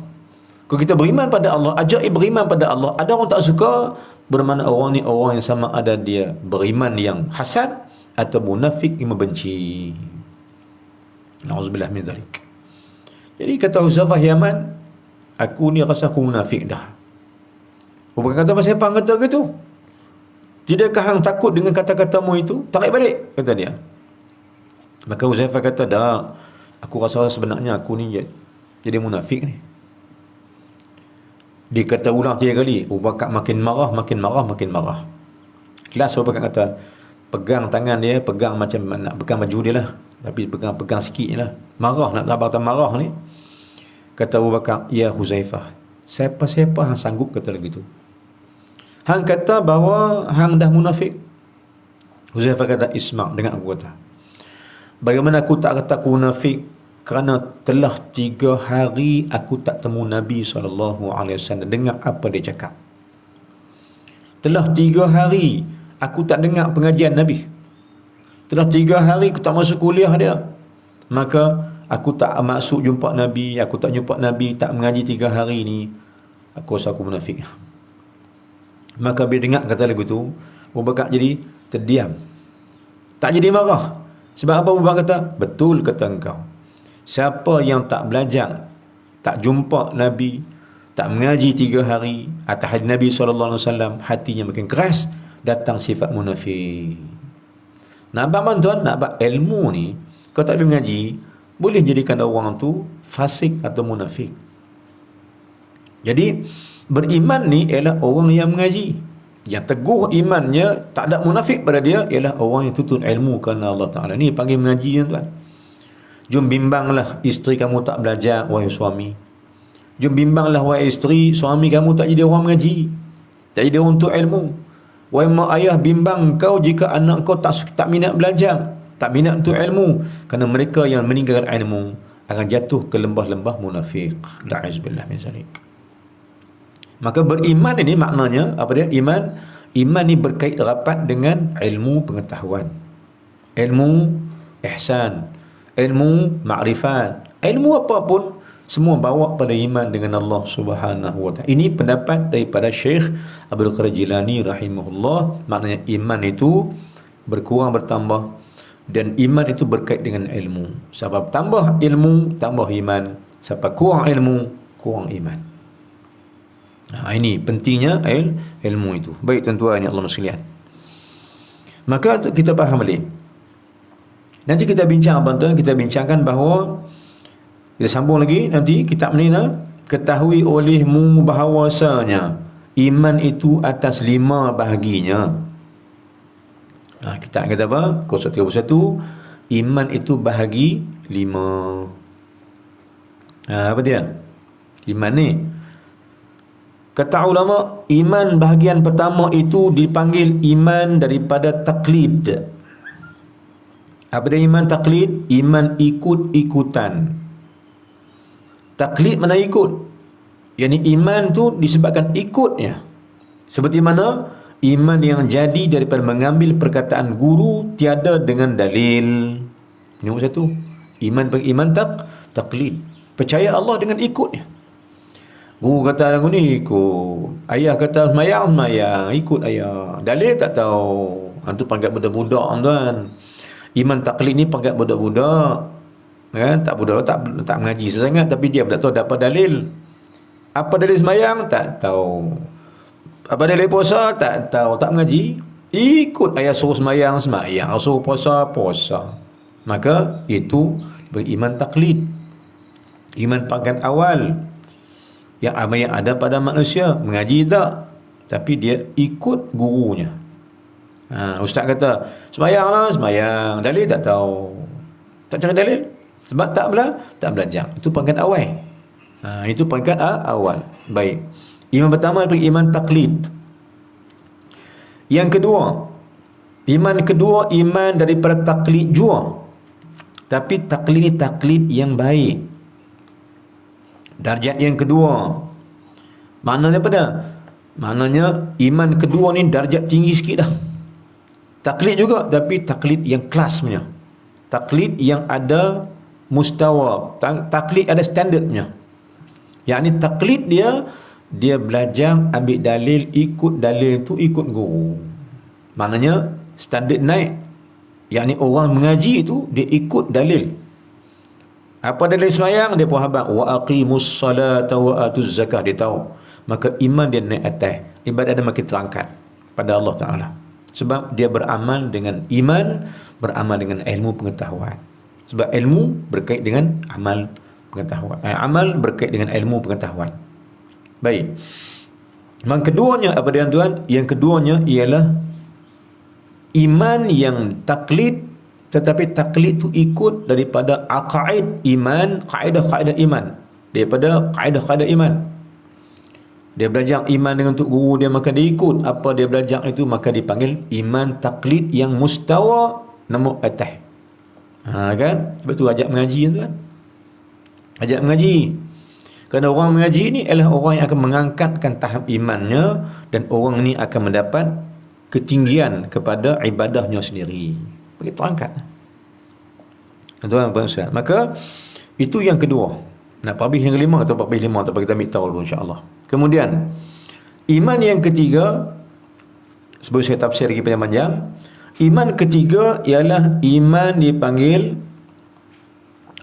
Kalau kita beriman pada Allah, ajaib beriman pada Allah, ada orang tak suka, bermakna orang ni orang yang sama ada dia beriman yang hasad atau munafik yang membenci. Na'udzubillah min dzalik. Jadi kata Huzaifah Yaman, aku ni rasa aku munafik dah. Bukan kata pasal apa kata gitu. Tidakkah hang takut dengan kata-katamu itu? Tarik balik, kata dia. Maka Huzaifah kata, dah, aku rasa sebenarnya aku ni jadi munafik ni. Dia kata ulang 3 kali. Abu Bakar makin marah. Kelas Abu Bakar kata, pegang tangan dia, pegang macam nak pegang baju dia lah. Tapi pegang sikit je lah. Marah, nak sabar marah ni. Kata Abu Bakar, ya Huzaifah, siapa-siapa hang sanggup kata lagi tu? Hang kata bahawa hang dah munafik. Huzaifah kata, isma', dengar aku kata. Bagaimana aku tak kata aku munafik? Kerana telah 3 hari aku tak temu Nabi SAW. Dengar apa dia cakap. Telah 3 hari aku tak dengar pengajian Nabi. Telah 3 hari aku tak masuk kuliah dia. Maka aku tak masuk jumpa Nabi, aku tak jumpa Nabi, tak mengaji 3 hari ni. Aku rasa aku munafik. Maka bila dengar kata lagu tu, Abu Bakar jadi terdiam. Tak jadi marah. Sebab apa Abu Bakar kata? Betul kata engkau. Siapa yang tak belajar, tak jumpa Nabi, tak mengaji 3 hari atas hadis Nabi SAW, hatinya makin keras, datang sifat munafik. Nak abang tuan, nak abang ilmu ni, kau tak boleh mengaji, boleh jadikan orang tu fasik atau munafik. Jadi beriman ni ialah orang yang mengaji. Yang teguh imannya, tak ada munafik pada dia, ialah orang yang tuntut ilmu kerana Allah Ta'ala. Ni panggil mengaji, tuan. Jom bimbanglah isteri kamu tak belajar, wahai suami. Jom bimbanglah wahai isteri, suami kamu tak jadi orang mengaji, tak jadi orang untuk ilmu. Wahai mak ayah, bimbang kau jika anak kau tak minat belajar, tak minat untuk ilmu. Kerana mereka yang meninggalkan ilmu akan jatuh ke lembah-lembah munafik. La'izbillah min zalik. Maka beriman ini maknanya apa dia? Iman ni berkait rapat dengan ilmu pengetahuan, ilmu ihsan, ilmu ma'rifat, ilmu apapun, semua bawa pada iman dengan Allah Subhanahu wa ta'ala. Ini pendapat daripada Syekh Abdul Qadir Jilani rahimahullah. Maknanya iman itu berkurang bertambah, dan iman itu berkait dengan ilmu. Sebab tambah ilmu, tambah iman. Sebab kurang ilmu, kurang iman. Ini pentingnya ilmu itu. Baik tuan-tuan yang Allah sekalian, maka kita faham balik. Nanti kita bincang, tuan-tuan, kita bincangkan bahawa, kita sambung lagi nanti kitab ni, ketahui olehmu bahawasanya iman itu atas 5 bahaginya. Kita kata apa? 031, iman itu bahagi 5. Apa dia? Iman ni, kata ulama, iman bahagian pertama itu dipanggil iman daripada taklid. Apa dia iman taklid? Iman ikut-ikutan. Taklid mana ikut? Yani iman tu disebabkan ikutnya. Seperti mana? Iman yang jadi daripada mengambil perkataan guru tiada dengan dalil. Ini nombor 1. Iman taklid. Percaya Allah dengan ikutnya. Guru kata lagu ni, ikut. Ayah kata semayang, ikut ayah. Dalil tak tahu. Itu panggil budak-budak, tuan. Iman taklid ni panggil budak-budak. Tak budak, tak mengaji sangat, tapi dia tak tahu dapat dalil. Apa dalil semayang? Tak tahu. Apa dalil puasa? Tak tahu. Tak mengaji. Ikut ayah suruh semayang, suruh puasa. Maka itu beriman taklid. Iman pangkat awal yang ada pada manusia. Mengaji tak, tapi dia ikut gurunya. Ustaz kata semayang. Dalil tak tahu. Tak cari dalil, sebab tak belajar. Itu pangkat awal. Itu pangkat awal. Baik. Iman pertama adalah iman taklid. Yang kedua, iman daripada taklid jua. Tapi taklid ni taklid yang baik. Darjat yang kedua. Maknanya apa dah? Maknanya iman kedua ni darjat tinggi sikit dah. Taklid juga, tapi taklid yang kelas punya. Taklid yang ada mustawa. Taklid ada standardnya. Yang ni taklid dia belajar ambil dalil, ikut dalil tu, ikut guru. Maknanya standard naik. Yang ni orang mengaji itu dia ikut dalil. Apa dalil semayang? Dia pun habang wa aqimus salata wa atuz zakah, dia tahu. Maka iman dia naik atas, ibadat dia makin terangkat pada Allah Ta'ala. Sebab dia beramal dengan iman, beramal dengan ilmu pengetahuan. Sebab ilmu berkait dengan amal pengetahuan. Amal berkait dengan ilmu pengetahuan. Baik. Yang keduanya apa dia, tuan? Yang keduanya ialah iman yang taklid, tetapi taklid tu ikut daripada aqaid iman, kaedah-kaedah iman. Daripada kaedah-kaedah iman. Dia belajar iman dengan tok guru dia, maka dia ikut apa dia belajar itu, maka dipanggil iman taklid yang mustawa nombor atas. Kan? Sebab tu ajak mengaji, tuan. Ajak mengaji. Kerana orang mengaji ni adalah orang yang akan mengangkatkan tahap imannya, dan orang ni akan mendapat ketinggian kepada ibadahnya sendiri. Begitu angkat. Tuan-tuan, maka itu yang kedua. Nak habis yang kelima atau 45, tak apa, kita ambil tahu dulu insya-Allah. Kemudian iman yang ketiga, sebelum saya tafsir lagi panjang-panjang, iman ketiga ialah iman dipanggil,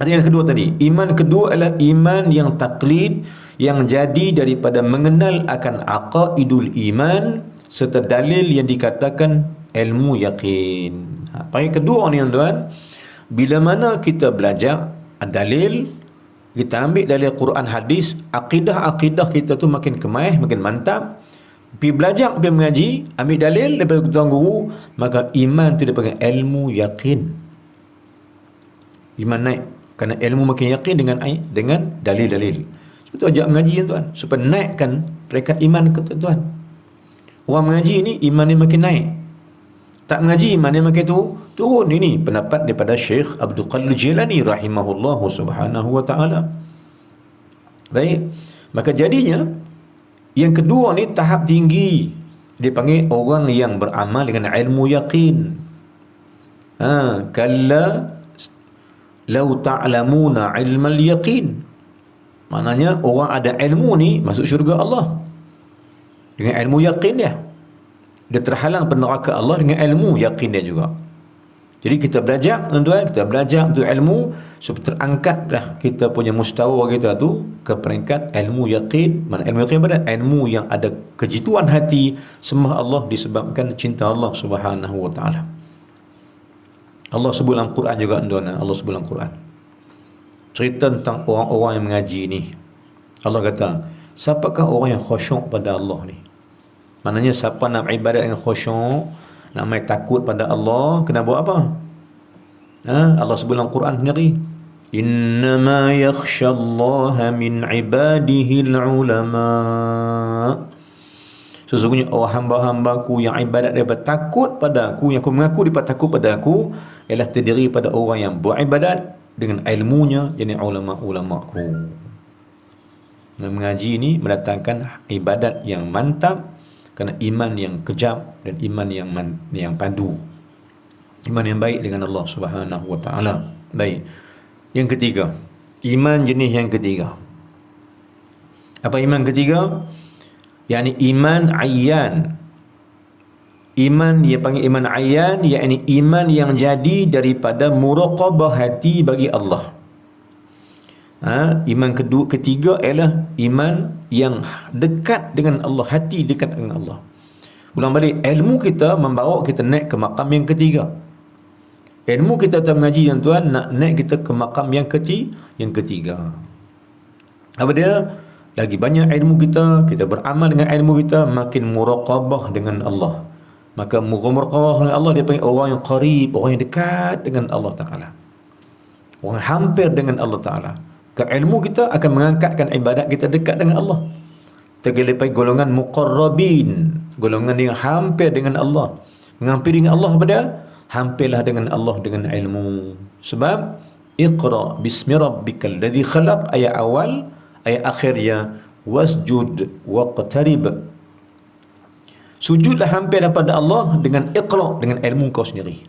ada yang kedua tadi. Iman kedua adalah iman yang taklid, yang jadi daripada mengenal akan aqaidul iman serta dalil yang dikatakan ilmu yakin. Yang kedua ni, tuan, bila mana kita belajar dalil kita ambil dari Quran hadis, akidah kita tu makin kemaih, makin mantap. Pergi belajar, pergi mengaji, ambil dalil daripada tuan guru, maka iman tu dipanggil ilmu yakin. Iman naik kerana ilmu makin yakin dengan dalil-dalil. Sebab tu ajak mengaji tuan, supaya naikkan peringkat iman ke tuan. Orang mengaji ni iman dia makin naik. Tak mengaji iman dia makin turun. Ini pendapat daripada Syekh Abdul Qadir Jilani rahimahullah subhanahu wa ta'ala. Baik, maka jadinya yang kedua ni tahap tinggi, dia panggil orang yang beramal dengan ilmu yakin. Kalla law ta'lamuna ilmal yaqin. Maknanya orang ada ilmu ni masuk syurga Allah dengan ilmu yakin dia. Dia terhalang peneraka Allah dengan ilmu yakin dia juga. Jadi kita belajar tuan-tuan, kita belajar untuk ilmu supaya terangkat dah kita punya mustawa kita tu ke peringkat ilmu yakin. Mana ilmu yakin pada ilmu yang ada kejituan hati sembah Allah disebabkan cinta Allah Subhanahu wa taala. Allah sebut dalam Quran juga tuan-tuan, Allah sebut dalam Quran. Cerita tentang orang-orang yang mengaji ni. Allah kata, siapakah orang yang khusyuk pada Allah ni? Maknanya siapa nak ibadat yang khusyuk, nak mai takut pada Allah, kena buat apa? Allah sebut dalam Quran sendiri. Innama yakhshallaha min ibadihi ulama. Sesungguhnya orang hamba-hambaku yang ibadat daripada takut pada aku, yang aku mengaku daripada takut pada aku, ialah terdiri pada orang yang beribadat dengan ilmunya, yakni ulama-ulamaku. Mengaji ini mendatangkan ibadat yang mantap kerana iman yang kejam dan iman yang padu, iman yang baik dengan Allah Subhanahu wa taala. Baik. Yang ketiga, iman jenis yang ketiga. Apa iman ketiga? yakni iman ayyan. Iman dia panggil iman ayyan, yakni iman yang jadi daripada muraqabah hati bagi Allah. Iman ketiga ialah iman yang dekat dengan Allah, hati dekat dengan Allah. Ulang balik, ilmu kita membawa kita naik ke makam yang ketiga. Ilmu kita tak mengaji yang tuan, nak naik kita ke makam yang ketiga. Apa dia? Lagi banyak ilmu kita beramal dengan ilmu kita, makin muraqabah dengan Allah. Maka muraqabah dengan Allah dia panggil orang yang qarib, orang yang dekat dengan Allah Ta'ala, orang hampir dengan Allah Ta'ala. Ilmu kita akan mengangkatkan ibadat kita dekat dengan Allah. Tergelepai golongan muqarrabin, golongan yang hampir dengan Allah. Menghampiri dengan Allah pada hampirlah dengan Allah dengan ilmu. Sebab Iqra bismi rabbikal ladzi khalaq, ayat awal, ayat akhirnya wasjud waqtarib. Sujudlah hampir pada Allah dengan Iqra, dengan ilmu kau sendiri.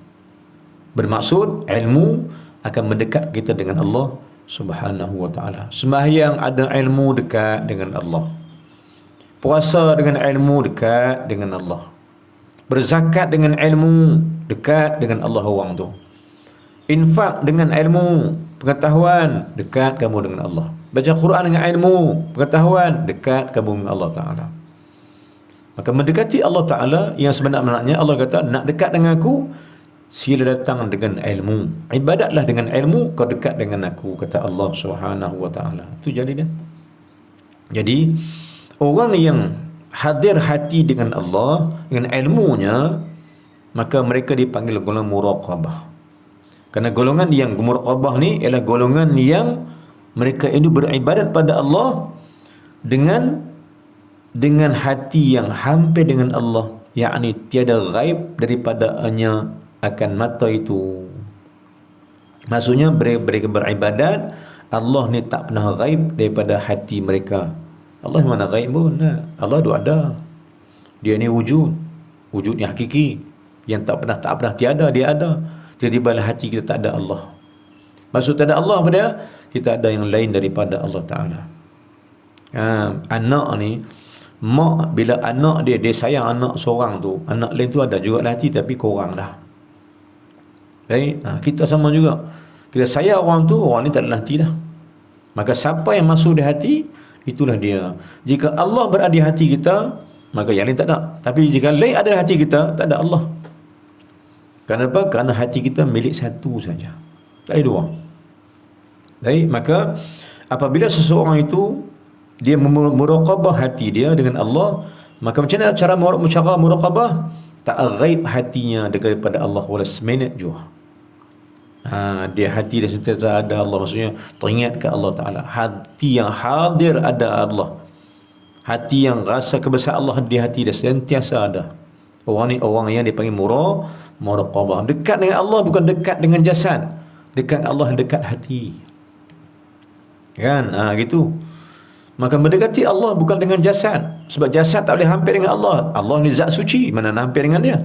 Bermaksud ilmu akan mendekat kita dengan Allah Subhanahu wa ta'ala. Sembahyang ada ilmu dekat dengan Allah. Puasa dengan ilmu dekat dengan Allah. Berzakat dengan ilmu dekat dengan Allah orang tu. Infak dengan ilmu pengetahuan dekat kamu dengan Allah. Baca Quran dengan ilmu pengetahuan dekat kamu dengan Allah Ta'ala. Maka mendekati Allah Ta'ala yang sebenarnya Allah kata nak dekat dengan aku, sila datang dengan ilmu. Ibadatlah dengan ilmu, kau dekat dengan aku, kata Allah Subhanahu wa ta'ala. Itu jadi dia. Jadi orang yang hadir hati dengan Allah, dengan ilmunya, maka mereka dipanggil golongan muraqabah. Kerana golongan yang muraqabah ni ialah golongan yang mereka ini beribadat pada Allah dengan hati yang hampir dengan Allah, yakni tiada ghaib daripadanya akan mata itu. Maksudnya mereka beribadat, Allah ni tak pernah ghaib daripada hati mereka. Allah mana ghaib pun? Allah tu ada. Dia ni wujud yang hakiki, yang tak pernah tiada, dia ada. Tiba-tiba hati kita tak ada Allah. Maksud tak ada Allah pada kita ada yang lain daripada Allah Ta'ala. Anak ni, mak bila anak dia sayang anak seorang tu, anak lain tu ada juga hati tapi kurang dah. Baik, kita sama juga. Kita sayang orang tu, orang ni tak ada hati dah. Maka siapa yang masuk di hati, itulah dia. Jika Allah berada di hati kita, maka yang lain tak ada. Tapi jika lain ada di hati kita, tak ada Allah. Kenapa? Kerana hati kita milik satu saja, tak ada dua. Baik, maka Apabila seseorang itu dia muraqabah hati dia dengan Allah, maka macam mana cara muraqabah? Tak ghaib hatinya daripada Allah wala seminit juga. Dia hati dia sentiasa ada Allah, maksudnya teringat ke Allah Ta'ala. Hati yang hadir ada Allah. Hati yang rasa kebesaran Allah di hati dia sentiasa ada. Orang ni orang yang dipanggil muraqabah. Dekat dengan Allah bukan dekat dengan jasad. Dekat Allah dekat hati. Kan? Gitu. Maka mendekati Allah bukan dengan jasad. Sebab jasad tak boleh hampir dengan Allah. Allah ni zat suci, mana nak hampir dengan dia?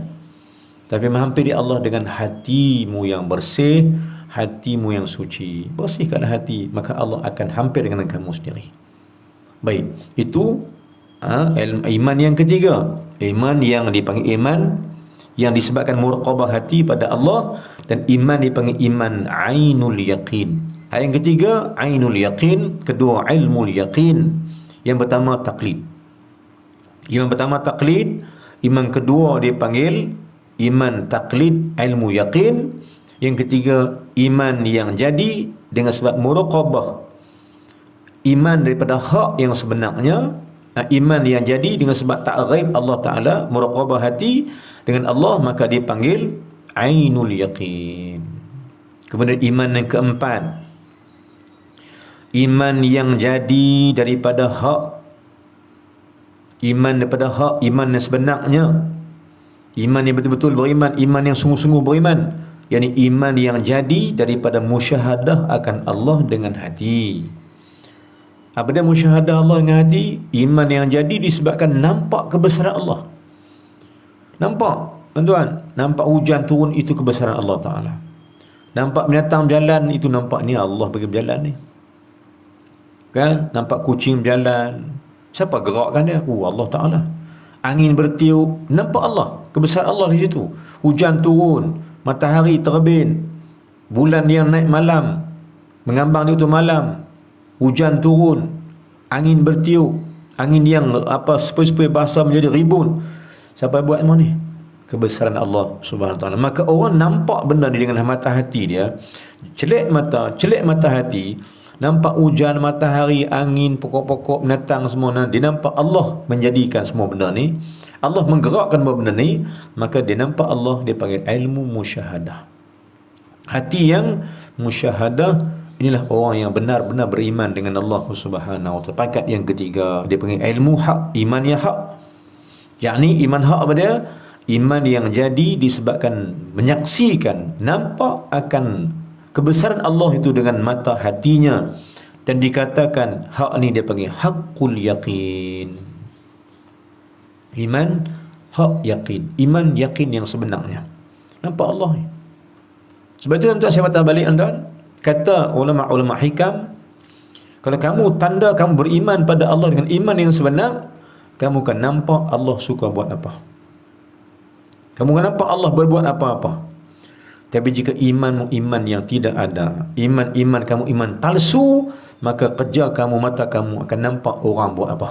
Tapi menghampiri Allah dengan hatimu yang bersih, hatimu yang suci. Bersihkanlah hati, maka Allah akan hampir dengan kamu sendiri. Baik, itu iman yang ketiga. Iman yang dipanggil iman yang disebabkan muraqabah hati pada Allah, dan iman dipanggil iman ainul yaqin. Yang ketiga ainul yaqin, kedua ilmul yaqin. Yang pertama taklid. Iman pertama taklid, iman kedua dipanggil iman taklid ilmu yaqin. Yang ketiga iman yang jadi dengan sebab muraqabah, iman daripada hak yang sebenarnya. Iman yang jadi dengan sebab tak ghaib Allah Ta'ala, muraqabah hati dengan Allah, maka dipanggil ainul yaqin. Kemudian iman yang keempat, iman yang jadi daripada hak. Iman daripada hak, iman yang sebenarnya, iman yang betul-betul beriman, iman yang sungguh-sungguh beriman, yakni iman yang jadi daripada musyahadah akan Allah dengan hati. Apa dia musyahadah Allah dengan hati? Iman yang jadi disebabkan nampak kebesaran Allah. Nampak, tuan-tuan, nampak hujan turun, itu kebesaran Allah Ta'ala. Nampak binatang berjalan, itu nampak ni Allah bagi berjalan ni. Kan? Nampak kucing berjalan, siapa gerakkan dia? Allah Ta'ala. Angin bertiup, nampak Allah, kebesaran Allah di situ. Hujan turun, matahari terbit, bulan yang naik malam, mengambang di waktu malam, hujan turun, angin bertiup, angin yang sepoi-sepoi basah menjadi ribun. Siapa buat semua ni? Kebesaran Allah Subhanahu Wa Taala. Maka orang nampak benda ni dengan mata hati dia, celik mata hati, nampak hujan, matahari, angin, pokok-pokok, binatang semua, dia nampak Allah menjadikan semua benda ni, Allah menggerakkan semua benda ni, maka dia nampak Allah, dia panggil ilmu musyahadah. Hati yang musyahadah, inilah orang yang benar-benar beriman dengan Allah Subhanahu Wa Taala. Pakat yang ketiga, dia panggil ilmu hak, iman yang hak. Yakni iman hak apa dia? Iman yang jadi disebabkan menyaksikan, nampak akan kebesaran Allah itu dengan mata hatinya, dan dikatakan hak ni dia panggil haqqul yaqin. Iman hak yakin, iman yakin yang sebenarnya. Nampak Allah ni. Sebab itu tuan-tuan saya patah balik tuan, kata ulama-ulama hikam, kalau kamu tanda kamu beriman pada Allah dengan iman yang sebenar, kamu akan nampak Allah suka buat apa. Kamu akan nampak Allah berbuat apa-apa. Tapi jika imanmu iman yang tidak ada, iman kamu iman palsu, maka kerja kamu, mata kamu akan nampak orang buat apa.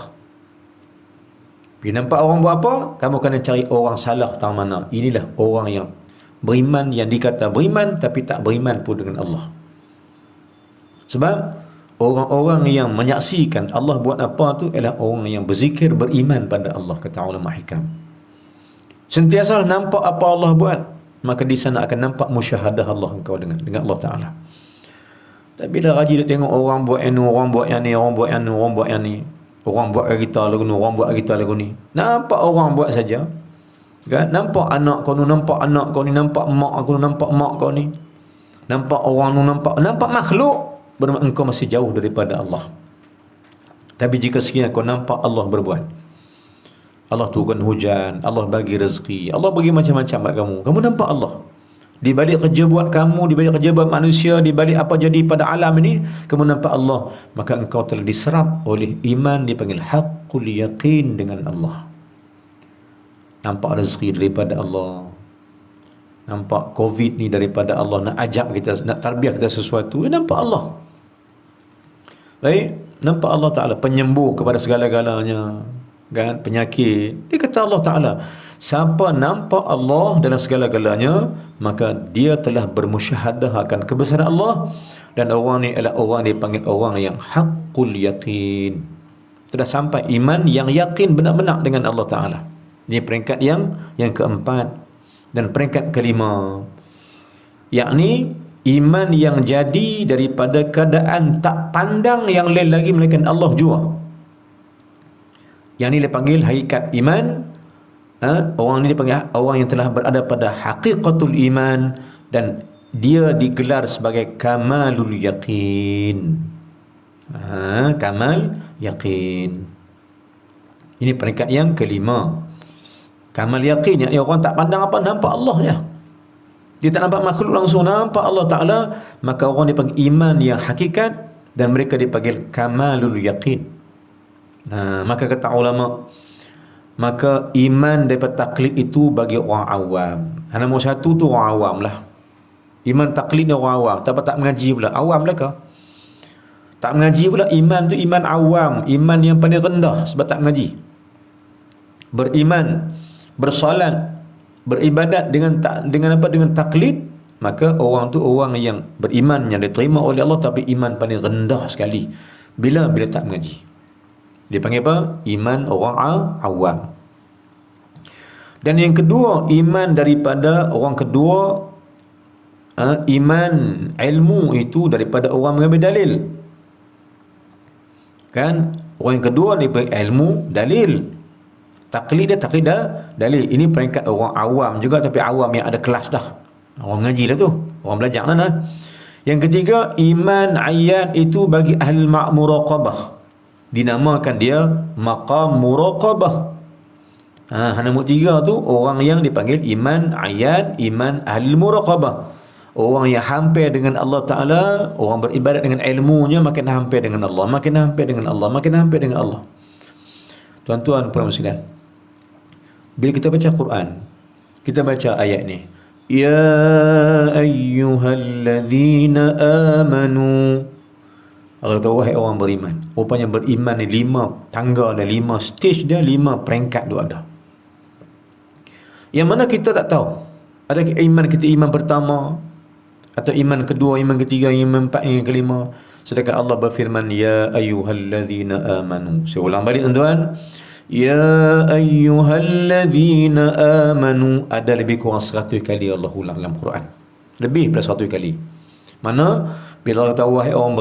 Bila nampak orang buat apa, kamu akan cari orang salah tang mana. Inilah orang yang beriman, yang dikata beriman tapi tak beriman pun dengan Allah. Sebab orang-orang yang menyaksikan Allah buat apa tu ialah orang yang berzikir, beriman pada Allah, kata ulama hikam. Sentiasa nampak apa Allah buat, maka di sana akan nampak musyahadah Allah engkau dengan Allah Ta'ala. Tapi bila rajin dia tengok orang buat yang ni, orang buat yang ni, orang buat yang ni, orang buat yang ni, orang buat kita lagu ni, orang buat kita lagu ni, nampak orang buat saja, kan? Nampak anak kau ni, nampak anak kau ni, nampak mak aku ni, nampak mak kau ni, nampak orang ni, nampak makhluk, bermakna engkau masih jauh daripada Allah. Tapi jika sekiranya kau nampak Allah berbuat, Allah turunkan hujan, Allah bagi rezeki, Allah bagi macam-macam buat kamu nampak Allah. Di balik kerja buat kamu, di balik kerja buat manusia, di balik apa jadi pada alam ini, kamu nampak Allah, maka engkau telah diserap oleh iman, dipanggil haqqul yaqin dengan Allah. Nampak rezeki daripada Allah, nampak COVID ni daripada Allah, nak ajak kita, nak tarbiyah kita sesuatu, nampak Allah. Baik, nampak Allah Ta'ala penyembuh kepada segala-galanya, kan, penyakit. Dia kata Allah Ta'ala, Siapa nampak Allah dalam segala-galanya, maka dia telah bermusyahadah akan kebesaran Allah, dan orang ni adalah orang dipanggil orang yang haqqul yaqin. Telah sampai iman yang yakin benar-benar dengan Allah Ta'ala. Ini peringkat yang keempat. Dan peringkat kelima, yakni iman yang jadi daripada keadaan tak pandang yang lain lagi melainkan Allah jua. Yang ni dipanggil hakikat iman. Orang ni dipanggil orang yang telah berada pada haqiqatul iman, dan dia digelar sebagai kamalul yaqin. Kamal yaqin. Ini peringkat yang kelima. Kamal yaqin, yang orang tak pandang apa, nampak Allah je. Dia tak nampak makhluk langsung, nampak Allah Ta'ala, maka orang dipanggil iman yang hakikat, dan mereka dipanggil kamalul yaqin. Maka kata ulama, maka iman daripada taklid itu bagi orang awam. Nombor satu tu orang awam lah. Iman taklid ni orang awam. Tak mengaji pula, awam lah kah? Tak mengaji pula, iman tu iman awam, iman yang paling rendah sebab tak mengaji. Beriman, bersolat, beribadat dengan apa? Dengan taklid, maka orang tu orang yang beriman yang diterima oleh Allah, tapi iman paling rendah sekali bila tak mengaji. Dia panggil apa? Iman orang awam. Dan yang kedua, iman daripada orang kedua, iman ilmu itu daripada orang mengambil dalil. Kan? Orang yang kedua daripada ilmu dalil. Taklid dia dalil. Ini peringkat orang awam juga, tapi awam yang ada kelas dah. Orang ngaji lah tu, orang belajar lah. Yang ketiga, iman ayat itu bagi ahli muraqabah. Dinamakan dia maqam muraqabah. Nombor tiga tu orang yang dipanggil iman ayat, iman ahli muraqabah. Orang yang hampir dengan Allah Ta'ala, orang beribadat dengan ilmunya, makin hampir dengan Allah, makin hampir dengan Allah, makin hampir dengan Allah. Tuan-tuan puan muslimin, bila kita baca Quran, kita baca ayat ni, ya ayyuhalladzina amanu. Allah kata, wahai orang beriman. Rupanya beriman ni 5 tangga dan 5 stage dia, 5 peringkat dia ada. Yang mana kita tak tahu. Ada iman kita iman pertama, atau iman kedua, iman ketiga, iman empat, iman kelima. Sedangkan Allah berfirman, ya ayyuhalladzina amanu. Saya ulang balik tuan-tuan. Ya ayyuhalladzina amanu. Ada lebih kurang 100 kali Allah ulang dalam Quran. Lebih daripada 100 kali. Mana? Bila Allah kata wahai orang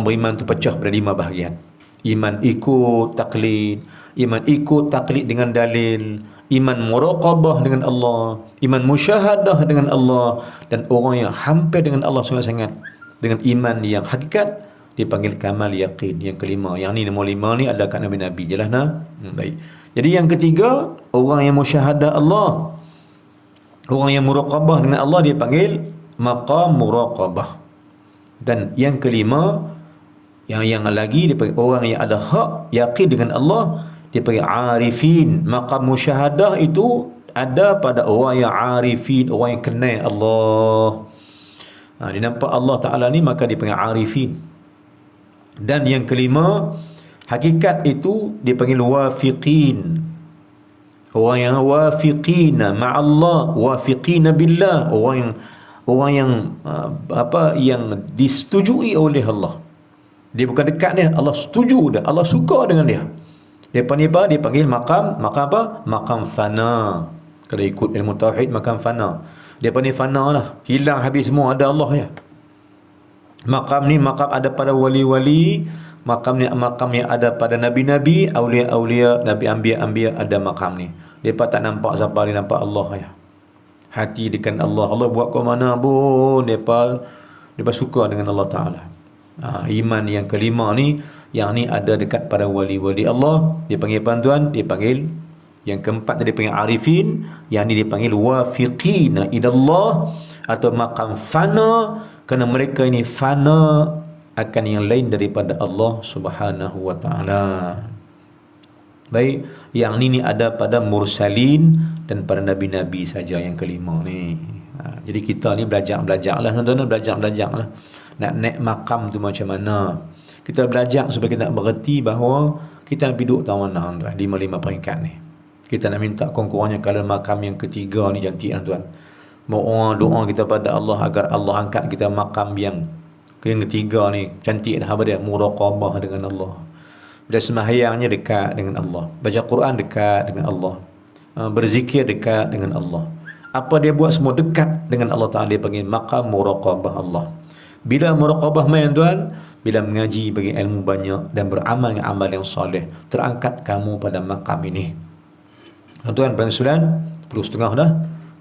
beriman tu pecah pada 5 bahagian. Iman ikut taklid, iman ikut taklid dengan dalil, iman muraqabah dengan Allah, iman musyahadah dengan Allah, dan orang yang hampir dengan Allah sangat-sangat dengan iman yang hakikat dipanggil kamal yaqin. Yang kelima, yang ni nombor 5 ni ada kat Nabi-Nabi je lah. Baik. Jadi yang ketiga, orang yang musyahadah Allah, orang yang muraqabah dengan Allah, dia panggil maqam muraqabah. Dan yang kelima, yang lagi dipanggil orang yang ada hak yakin dengan Allah, dipanggil arifin. Maqam musyahadah itu ada pada orang yang arifin, orang yang kenal Allah. Dia nampak Allah Ta'ala ni, maka dipanggil arifin. Dan yang kelima, hakikat itu dipanggil wafiqin. Orang yang wafiqina ma'allah, wafiqina billah, orang yang yang disetujui oleh Allah. Dia bukan dekat dia, Allah setuju dia, Allah suka dengan dia. Dia panggil apa? Dia panggil maqam apa? Maqam fana. Kalau ikut ilmu tauhid, maqam fana. Dia panggil fana lah, hilang habis semua, ada Allah ya. Maqam ni maqam ada pada wali-wali, maqam ni maqam yang ada pada nabi-nabi, aulia-aulia, nabi anbiya, ada maqam ni. Depa tak nampak siapa, dia nampak Allah ya. Hati dengan Allah. Allah buat kau mana pun, depa suka dengan Allah Ta'ala. Iman yang kelima ni, yang ni ada dekat pada wali-wali Allah. Dia panggil apa tuan? Dia panggil yang keempat tadi panggil arifin, yang ni dipanggil wafiqina ilallah atau maqam fana, kerana mereka ini fana akan yang lain daripada Allah Subhanahu wa Ta'ala. Baik, yang ni ada pada mursalin dan pada nabi-nabi saja yang kelima ni. Jadi kita ni belajar-belajarlah tuan-tuan, belajar-belajarlah. Nak naik makam tu macam mana? Kita belajar supaya kita nak bererti bahawa kita nak duduk tahu mana tuan, 5 peringkat ni. Kita nak minta kurang-kurangnya kalau makam yang ketiga ni cantik tuan. Doa kita pada Allah agar Allah angkat kita makam yang ketiga ni cantik dah, apa dia, muraqabah dengan Allah. Bila sembahyangnya dekat dengan Allah, baca Quran dekat dengan Allah, berzikir dekat dengan Allah. Apa dia buat semua dekat dengan Allah Ta'ala, dia panggil maqam muraqabah Allah. Bila muraqabah main tuan, bila mengaji, bagi ilmu banyak dan beramal dengan amal yang soleh, terangkat kamu pada maqam ini. Tuan, pada 9:30 dah,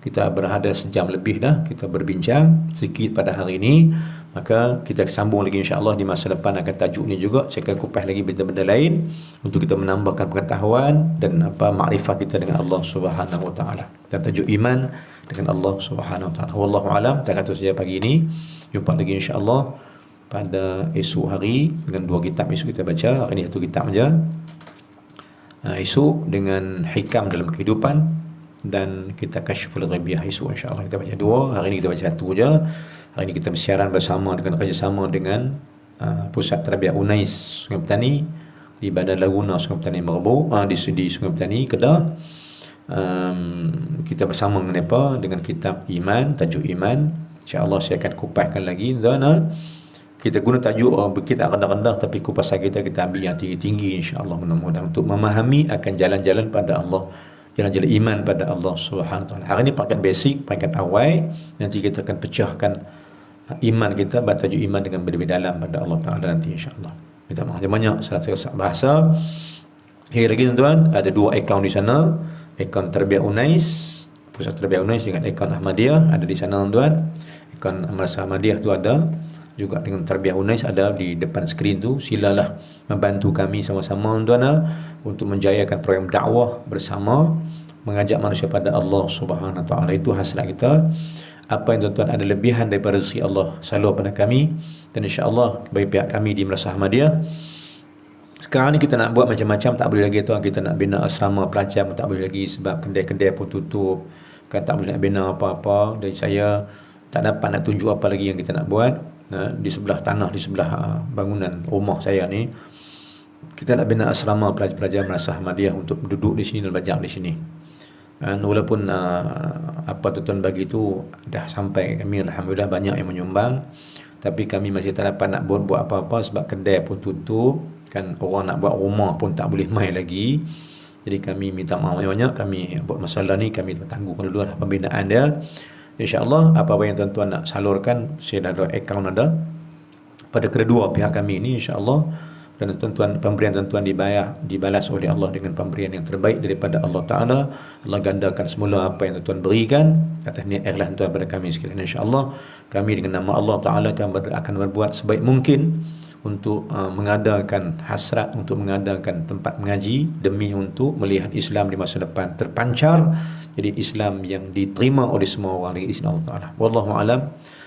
kita berada sejam lebih dah, kita berbincang sikit pada hari ini. Maka kita sambung lagi insya-Allah di masa depan akan tajuk ni juga. Saya akan kupas lagi benda-benda lain untuk kita menambahkan pengetahuan dan makrifat kita dengan Allah Subhanahu Wa Taala. Dan tajuk iman dengan Allah Subhanahu Wa Taala. Wallahu alam. Tak kata saja pagi ini. Jumpa lagi insya-Allah pada esok hari dengan 2 kitab esok kita baca. Hari ini 1 kitab saja. Esok dengan hikam dalam kehidupan, dan kita kasyful ghaibiyah esok insya-Allah kita baca 2. Hari ini kita baca 1 je. Hari ini kita bersiaran bersama dengan kerjasama dengan Pusat Tarbiyah Unais Sungai Petani di Badan Laguna Sungai Petani Merbau, di Sungai Petani Kedah. Kita bersama dengan apa? Dengan kitab iman, tajuk iman. InsyaAllah saya akan kupaskan lagi. Kita guna tajuk kita rendah-rendah, tapi kupasan kita ambil yang tinggi-tinggi insyaAllah, mudah-mudahan untuk memahami akan jalan-jalan pada Allah, jalan-jalan iman pada Allah Subhanahu Wa Taala. Hari ini paket basic, paket awal. Nanti kita akan pecahkan iman kita, tajuk iman dengan lebih dalam pada Allah Ta'ala nanti insyaAllah. Minta maaf banyak salah bahasa. Hari lagi tuan-tuan, ada 2 akaun di sana. Akaun Tarbiyah Unais, Pusat Tarbiyah Unais, dengan akaun Ahmadiyah ada di sana tuan. Akaun Madrasah Ahmadiyah tu ada juga, dengan Tarbiyah Unais ada di depan skrin tu. Silalah membantu kami sama-sama tuan untuk menjayakan program dakwah bersama, mengajak manusia pada Allah Subhanahu Wa Taala. Itu hasrat kita. Apa yang tuan-tuan ada lebihan daripada rezeki Allah, salur pada kami, dan insya-Allah bagi pihak kami di Madrasah Ahmadiyah. Sekarang ni kita nak buat macam-macam, tak boleh lagi tuan. Kita nak bina asrama pelajar pun tak boleh lagi sebab kedai-kedai pun tutup. Kan tak boleh nak bina apa-apa, dan saya tak dapat nak tunjuk apa lagi yang kita nak buat. Di sebelah tanah, di sebelah bangunan rumah saya ni, kita nak bina asrama pelajar-pelajar Madrasah Ahmadiyah untuk duduk di sini dan belajar di sini. Walaupun apa tuan bagi itu dah sampai kami, alhamdulillah banyak yang menyumbang, tapi kami masih tak dapat nak buat apa-apa sebab kedai pun tutup, kan orang nak buat rumah pun tak boleh mai lagi. Jadi kami minta maaf banyak, kami buat masalah ni kami tangguhkan dulu lah pembinaan dia. InsyaAllah apa-apa yang tuan-tuan nak salurkan, saya dah ada akaun ada pada kedua pihak kami ini insyaAllah. Dan tuan-tuan, pemberian tuan-tuan dibalas oleh Allah dengan pemberian yang terbaik daripada Allah Ta'ala. Allah gandakan semula apa yang tuan-tuan berikan atas niat ikhlas tuan pada kami sekalian. InsyaAllah kami dengan nama Allah Ta'ala akan berbuat sebaik mungkin untuk mengadakan hasrat, untuk mengadakan tempat mengaji demi untuk melihat Islam di masa depan terpancar jadi Islam yang diterima oleh semua orang dengan izin Allah Ta'ala. Wallahu a'lam.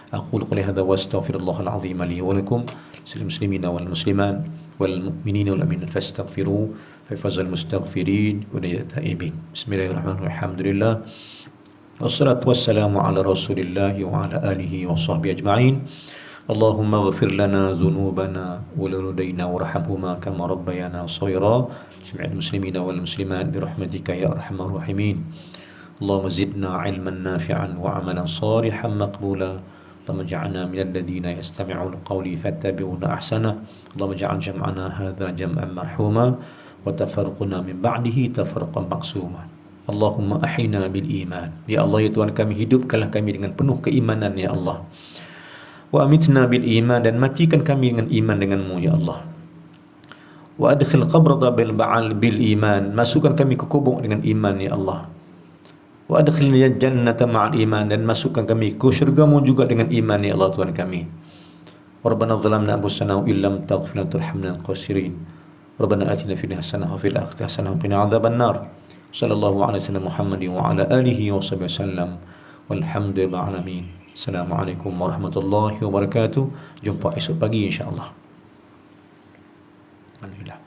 Aqulu qouli hadza wa astaghfirullahal azim li wa lakum lil muslimina wal muslimat والمؤمنين والمؤمنات فاستغفروه فيفوز المستغفرين والتائبين. بسم الله الرحمن الرحيم. الحمد لله والصلاة والسلام على رسول الله وعلى آله وصحبه أجمعين. اللهم اغفر لنا ذنوبنا ولوالدينا وارحمهما كما ربيانا صغيرا. جميع المسلمين والمسلمات برحمتك يا أرحم الراحمين. اللهم زدنا علما نافعا وعملا صالحا مقبولا. اللهم اجعلنا من الذين يستمعون قولي فاتبعون أحسنه. اللهم اجعل جمعنا هذا جمعا مرحوما وتفرقنا من بعده تفرقا مقسوما. Allahumma ahina bil iman. Ya Allah, ya Tuhan kami, hidupkanlah kami dengan penuh keimanan ya Allah. Wa amitna bil iman, dan matikan kami dengan iman denganmu ya Allah. Wa adkhil qabrata bil ba'al bil iman, masukkan kami ke kubur dengan iman ya Allah. Wa adkhilna jannata ma'al iman, dan masukkan kami ke syurga-Mu juga dengan iman ya Allah Tuhan kami. Rabbana zalamna anfusana wa illam taghfir lana tarhamna khasirin. Rabbana atina fid dunya hasanah wa fil akhirati hasanah wa qina adzaban nar. Sallallahu alaihi wasallam Muhammadin wa ala alihi wa sahbihi wasallam. Walhamdulillahi alamin. Assalamualaikum warahmatullahi wabarakatuh. Jumpa esok pagi insya-Allah. Alhamdulillah.